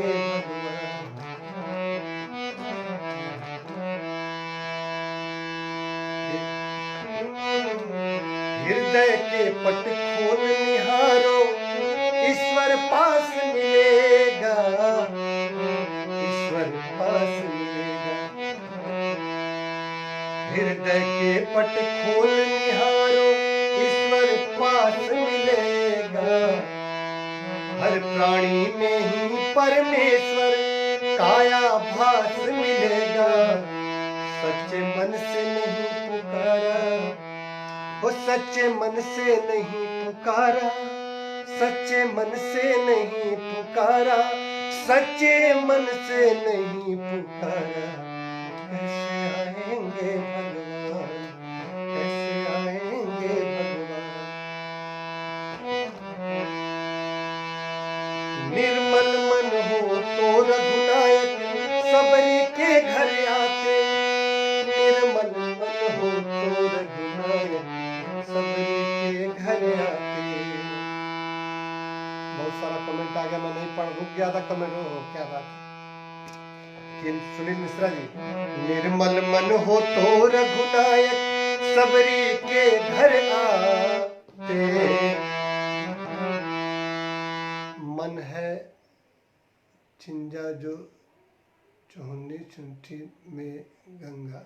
हृदय के पट खोल निहारो, ईश्वर पास मिलेगा, ईश्वर पास मिलेगा। हृदय के पट खोल निहारो, ईश्वर पास मिलेगा। हर प्राणी में ही परमेश्वर काया भास मिलेगा। सच्चे मन से नहीं पुकारा, वो सच्चे मन से नहीं पुकारा, सच्चे मन से नहीं पुकारा, सच्चे मन से नहीं पुकारा। कैसे आएंगे भगवान, कैसे आएंगे भगवान। निर्मल मन हो तो रघुनायक सबरी के घर आते, निर्मल मन हो तो रघुनायक सबरी के घर आते। बहुत सारा कमेंट आ गया, मैं नहीं पढ़, रुक गया था कमेंट। हो क्या बात है। सुनील मिश्रा जी, निर्मल मन हो तो रघुनायक सबरी के घर आते। मन है चिंजा जो चुहनी चुंठी में गंगा।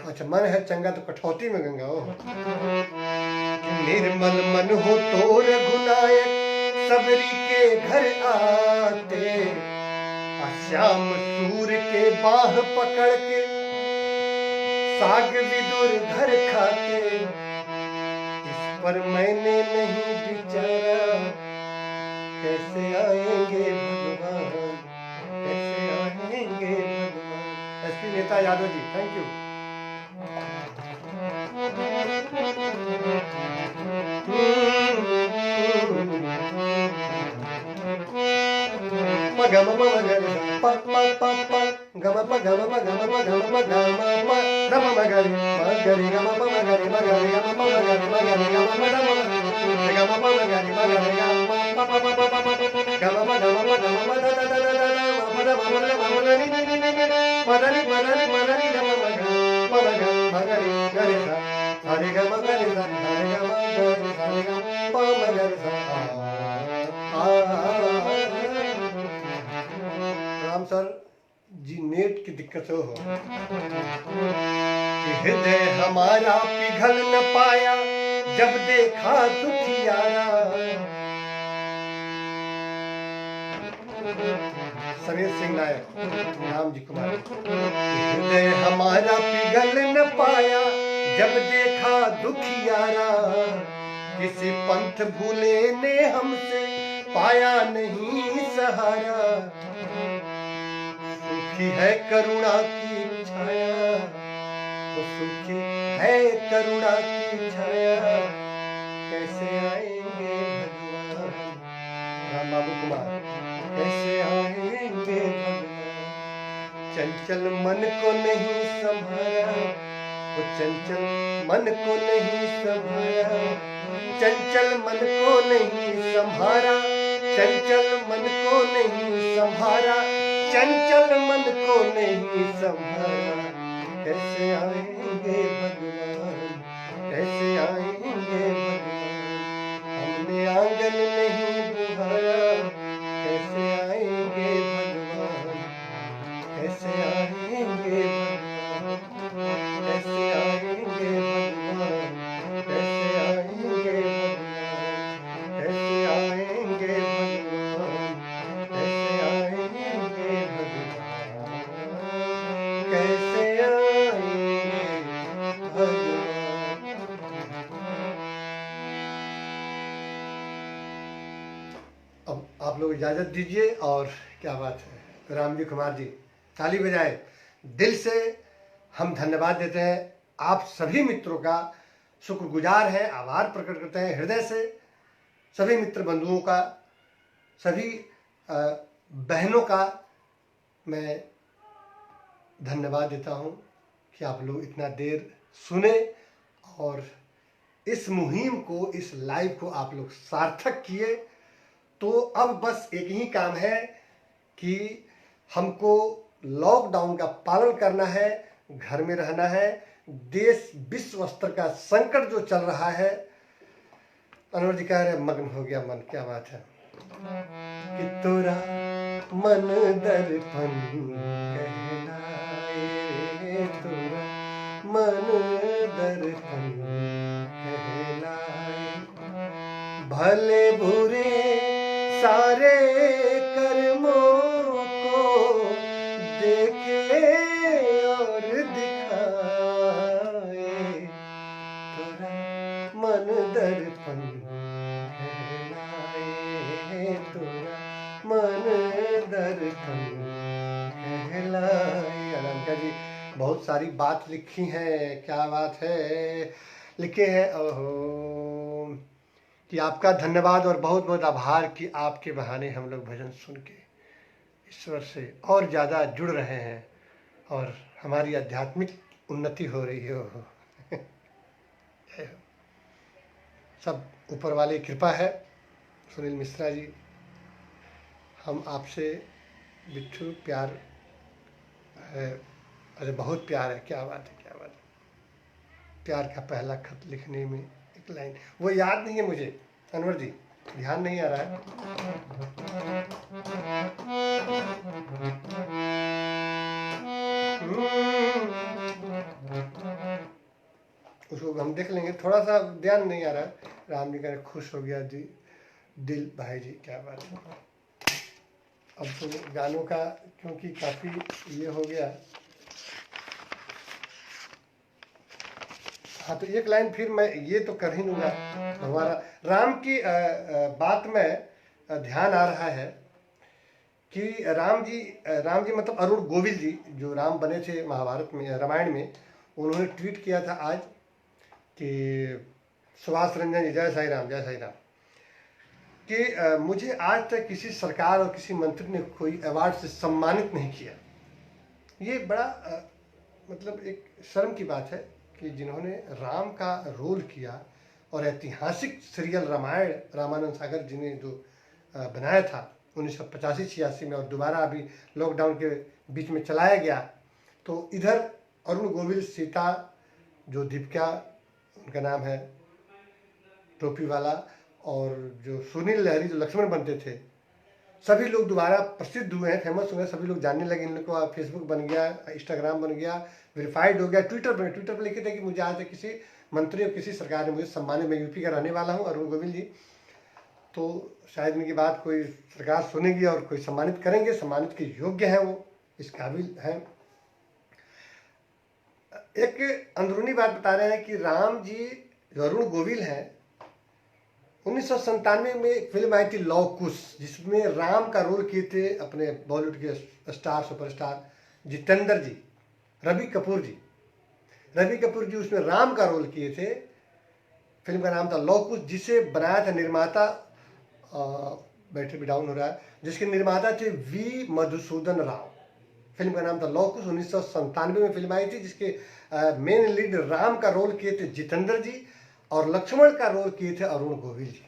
अच्छा, मन है चंगा तो कठौती में गंगा हो। निर्मल मन हो तो रघुनायक सबरी के घर आते। श्याम सूर के बाह पकड़ के साग विदुर घर खाते। इस पर मैंने नहीं विचारा, कैसे आएंगे भगवान, कैसे आएंगे भगवान। एसपी नेता यादव जी, थैंक यू। गम प प प प गम प गम प गम प गम प गम प रम मगरि मगरि गम प मगरि मगरि गम प मगरि मगरि गम प रम गम प मगरि मगरि गम प प प प गम प गम प गम प द द द द द द म द म द नि नि नि नि मदनि मदनि मदनि गम मगरि मगरि मगरि गरि सा हरि गम गरि सा हरि गम गरि सा हरि गम प मगरि सा। राम सर जी, नेट की दिक्कत हो कि हृदय हमारा पिघल न पाया जब देखा दुखियारा। समीर सिंह नायक, राम जी कुमार। हृदय हमारा पिघल न पाया जब देखा दुखियारा। किसी पंथ भूले ने हमसे पाया नहीं सहारा। सुखी है करुणा की छाया, तो सुखी है करुणा की छाया। कैसे आएंगे भगवान, राम बाबू कुमार, कैसे आएंगे भगवान। चंचल मन को नहीं संभाला, वो चंचल मन को नहीं संभाला। चंचल मन को नहीं संभाला, चंचल मन को नहीं संभाला, चंचल मन को नहीं संभाला। कैसे आएंगे भगवान, कैसे आएंगे भगवान। हमने आंगन नहीं बुहारा, कैसे आएंगे भगवान, कैसे आएंगे भगवान, कैसे आएंगे भगवान, कैसे आएंगे भगवान, कैसे आएंगे भगवान, कैसे आएंगे भगवान, कैसे आएंगे भगवान। अब आप लोग इजाजत दीजिए। और क्या बात है, राम जी कुमार जी ताली बजाए। दिल से हम धन्यवाद देते हैं, आप सभी मित्रों का शुक्रगुजार हैं, आभार प्रकट करते हैं हृदय से। सभी मित्र बंधुओं का, सभी बहनों का मैं धन्यवाद देता हूं कि आप लोग इतना देर सुने और इस मुहिम को, इस लाइव को आप लोग सार्थक किए। तो अब बस एक ही काम है कि हमको लॉकडाउन का पालन करना है, घर में रहना है, देश विश्व स्तर का संकट जो चल रहा है, अनवर जी कह रहे मग्न हो गया मन। क्या बात है कि तोरा मन दर्पण कहलाए, तोरा मन दर्पण कहलाए, भले बुरे सारे कर्मों को देखे और दिखाए, तोरा मन दर्पण कहलाए, तोरा मन दर्पण कहलाए। अनामिका जी बहुत सारी बात लिखी है, क्या बात है, लिखे हैं। ओहो, कि आपका धन्यवाद और बहुत बहुत आभार कि आपके बहाने हम लोग भजन सुन के ईश्वर से और ज़्यादा जुड़ रहे हैं और हमारी आध्यात्मिक उन्नति हो रही हो। सब ऊपर वाले की कृपा है। सुनील मिश्रा जी, हम आपसे बिट्ठू प्यार है, अरे बहुत प्यार है। क्या बात है, क्या बात है। प्यार का पहला खत लिखने में एक लाइन, वो याद नहीं है मुझे अनवर जी, ध्यान नहीं आ रहा है। उसको हम देख लेंगे, थोड़ा सा ध्यान नहीं आ रहा है। राम जी का खुश हो गया जी दिल भाई जी, क्या बात है। अब तो गानों का क्योंकि काफ़ी ये हो गया, हाँ तो एक लाइन फिर मैं ये तो कर ही लूँगा। हमारा राम की बात में ध्यान आ रहा है कि राम जी मतलब अरुण गोविल जी जो राम बने थे महाभारत में, रामायण में, उन्होंने ट्वीट किया था आज कि सुभाष रंजन जी, जय साई राम, जय साई राम, कि मुझे आज तक किसी सरकार और किसी मंत्री ने कोई अवार्ड से सम्मानित नहीं किया। ये बड़ा मतलब एक शर्म की बात है कि जिन्होंने राम का रोल किया और ऐतिहासिक सीरियल रामायण रामानंद सागर जी ने जो बनाया था 1985-86 में और दोबारा अभी लॉकडाउन के बीच में चलाया गया, तो इधर अरुण गोविल, सीता जो दीपिका उनका नाम है टोपी वाला, और जो सुनील लहरी जो लक्ष्मण बनते थे, सभी लोग दोबारा प्रसिद्ध हुए हैं, फेमस हुए हैं, सभी लोग जानने लगे। इन लोग को फेसबुक बन गया, इंस्टाग्राम बन गया, वेरीफाइड हो गया, ट्विटर पर लिखे थे कि मुझे आज तक किसी मंत्री और किसी सरकार ने मुझे सम्मानित, मैं यूपी का रहने वाला हूँ अरुण गोविल जी, तो शायद इनकी बात कोई सरकार सुनेगी और कोई सम्मानित करेंगे, सम्मानित के योग्य हैं, वो इस काबिल हैं। एक अंदरूनी बात बता रहे हैं कि राम जी जो अरुण गोविल हैं, 1997 में एक फिल्म आई थी लव कुश, जिसमें राम का रोल किए थे अपने बॉलीवुड के स्टार सुपरस्टार जितेंद्र जी, रवि कपूर जी उसमें राम का रोल किए थे। फिल्म का नाम था लव कुश, जिसे बनाया था निर्माता, बैटरी भी डाउन हो रहा है, जिसके निर्माता थे वी मधुसूदन राव। फिल्म का नाम था लव कुश, 1997 में फिल्म आई थी, जिसके मेन लीड राम का रोल किए थे जितेंद्र जी और लक्ष्मण का रोल किए थे अरुण गोविल जी।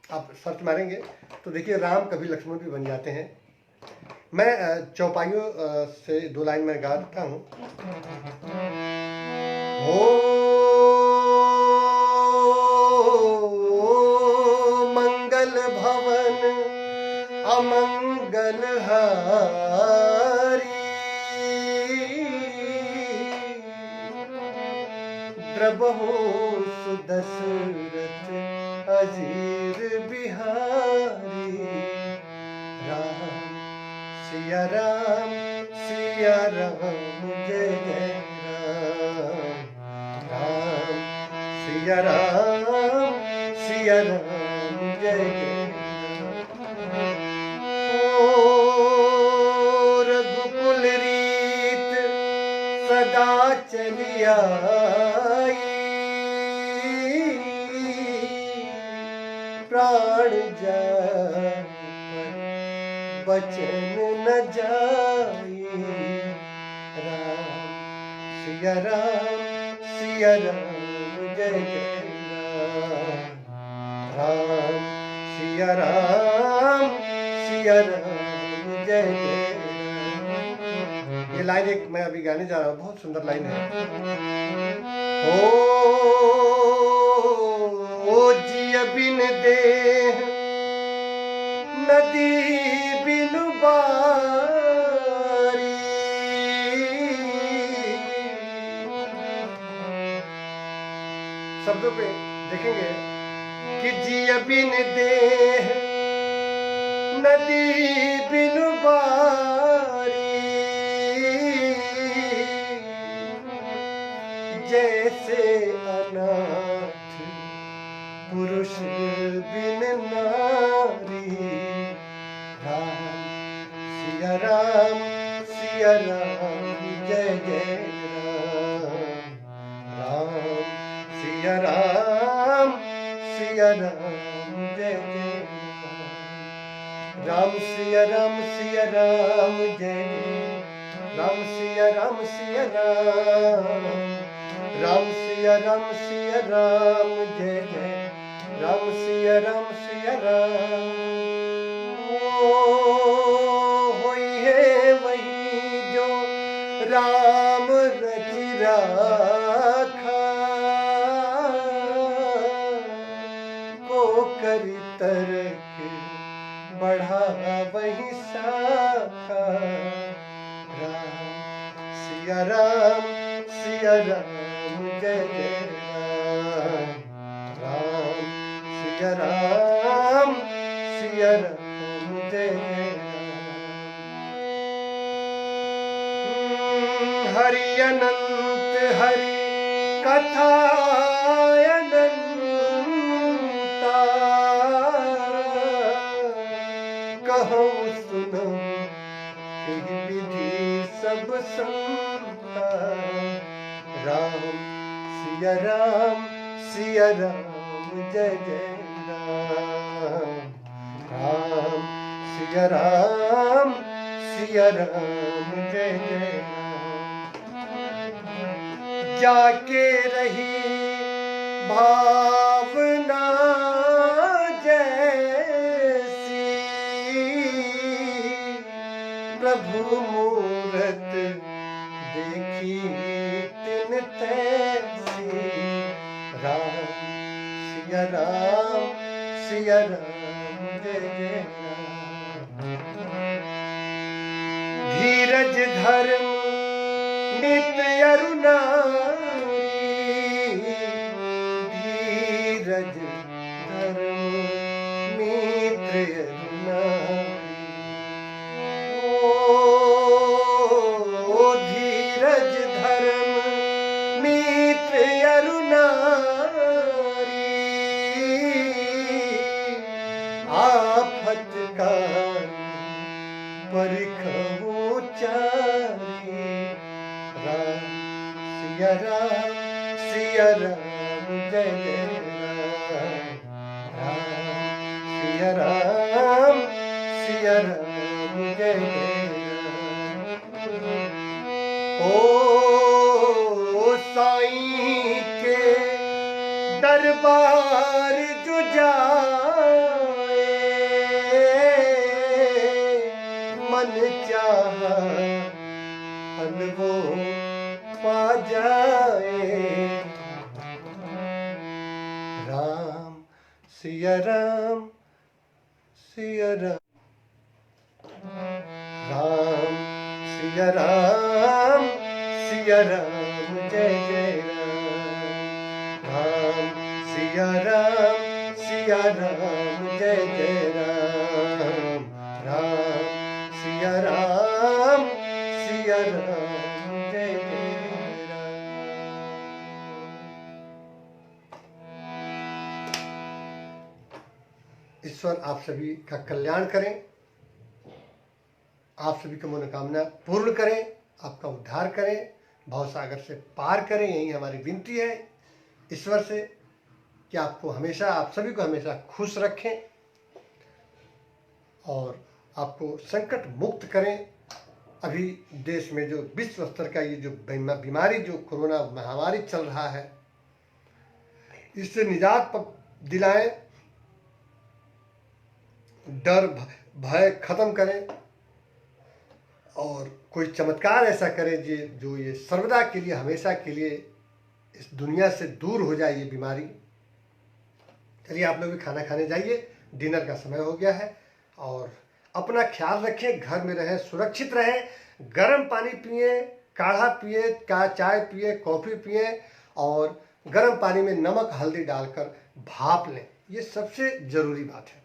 आप सर्च मारेंगे तो देखिए राम कभी लक्ष्मण भी बन जाते हैं। मैं चौपाइयों से दो लाइन में गाता हूँ। हो मंगल भवन अमंगल हारी, द्रबहु सुदशरथ अजीर बिहारी, राम सिया राम जय जय राम, राम सिया राम जय जय राम। ओ रघुकुल रीत सदा चलिया, प्राण जाए बचन न जाई, राम सिया राम जय जय राम, राम सिया राम जय जय राम। ये लाइन एक मैं अभी गाने जा रहा हूँ, बहुत सुंदर लाइन है। ओ जिय बिन देह नदी बिन बारी, शब्दों पे देखेंगे कि जिय बिन देह नदी बिन बारी, जैसे अनाथ पुरुष बिन नारी। राम सिया राम सिया राम जय जय राम, राम सिया राम सिया राम जय जय राम, सिया राम सिया राम जय राम, सिया राम सिया राम, राम सिया राम सिया राम जय जय राम, सिया राम सिया राम। होई है वही जो राम रच राखा, को करी तरक बढ़ा वही शाखा। राम सिया राम जय जय राम, राम सिया राम जय जय राम। हरि अनंत हरि कथा अनंता, कहो सुनो विधि सब संता। राम सिया राम जय जय राम, राम सिया राम जय जय राम। जाके रही भावना जैसी, प्रभु मूरत देखी तिन तैसी। राम सिया राम जय जय राम। धीरज धर्म नित्य अरुणारी, धीरज धर्म मित्र अरुणारी। ओ धीरज धर्म मित्र अरुणारी, आफत का परिखहु चारी। राम सिया राम जय जय राम, राम सिया राम जय जय राम। ओ साईं के दरबार जो जाए, मन चाहा फल वो पा जाए। राम सिया राम राम सिया राम जय जय राम, राम सिया राम जय जय राम, राम सिया राम जय जय राम। ईश्वर आप सभी का कल्याण करें, आप सभी की मनोकामना पूर्ण करें, आपका उद्धार करें, भवसागर से पार करें। यही हमारी विनती है ईश्वर से कि आपको हमेशा, आप सभी को हमेशा खुश रखें और आपको संकट मुक्त करें। अभी देश में जो विश्व स्तर का ये जो बीमारी, जो कोरोना महामारी चल रहा है, इससे निजात दिलाएं, डर भय खत्म करें और कोई चमत्कार ऐसा करे जो ये सर्वदा के लिए, हमेशा के लिए इस दुनिया से दूर हो जाए ये बीमारी। चलिए आप लोग भी खाना खाने जाइए, डिनर का समय हो गया है। और अपना ख्याल रखें, घर में रहें, सुरक्षित रहें, गर्म पानी पिए, काढ़ा पिए, चाय पिए, कॉफ़ी पिए, और गर्म पानी में नमक हल्दी डालकर भाप लें। ये सबसे ज़रूरी बात है।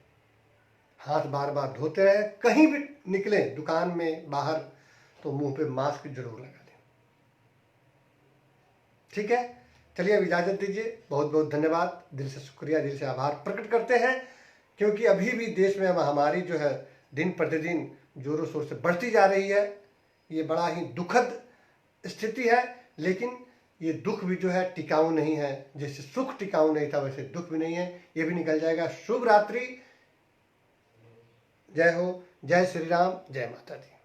हाथ बार बार धोते रहें। कहीं भी निकलें, दुकान में, बाहर, तो मुंह पे मास्क जरूर लगा दें। ठीक है, चलिए अब इजाज़त दीजिए। बहुत बहुत धन्यवाद, दिल से शुक्रिया, दिल से आभार प्रकट करते हैं, क्योंकि अभी भी देश में महामारी जो है दिन प्रतिदिन जोरों शोर से बढ़ती जा रही है। ये बड़ा ही दुखद स्थिति है, लेकिन ये दुख भी जो है टिकाऊ नहीं है। जैसे सुख टिकाऊ नहीं था, वैसे दुख भी नहीं है, ये भी निकल जाएगा। शुभ रात्रि, जय हो, जय श्री राम, जय माता दी।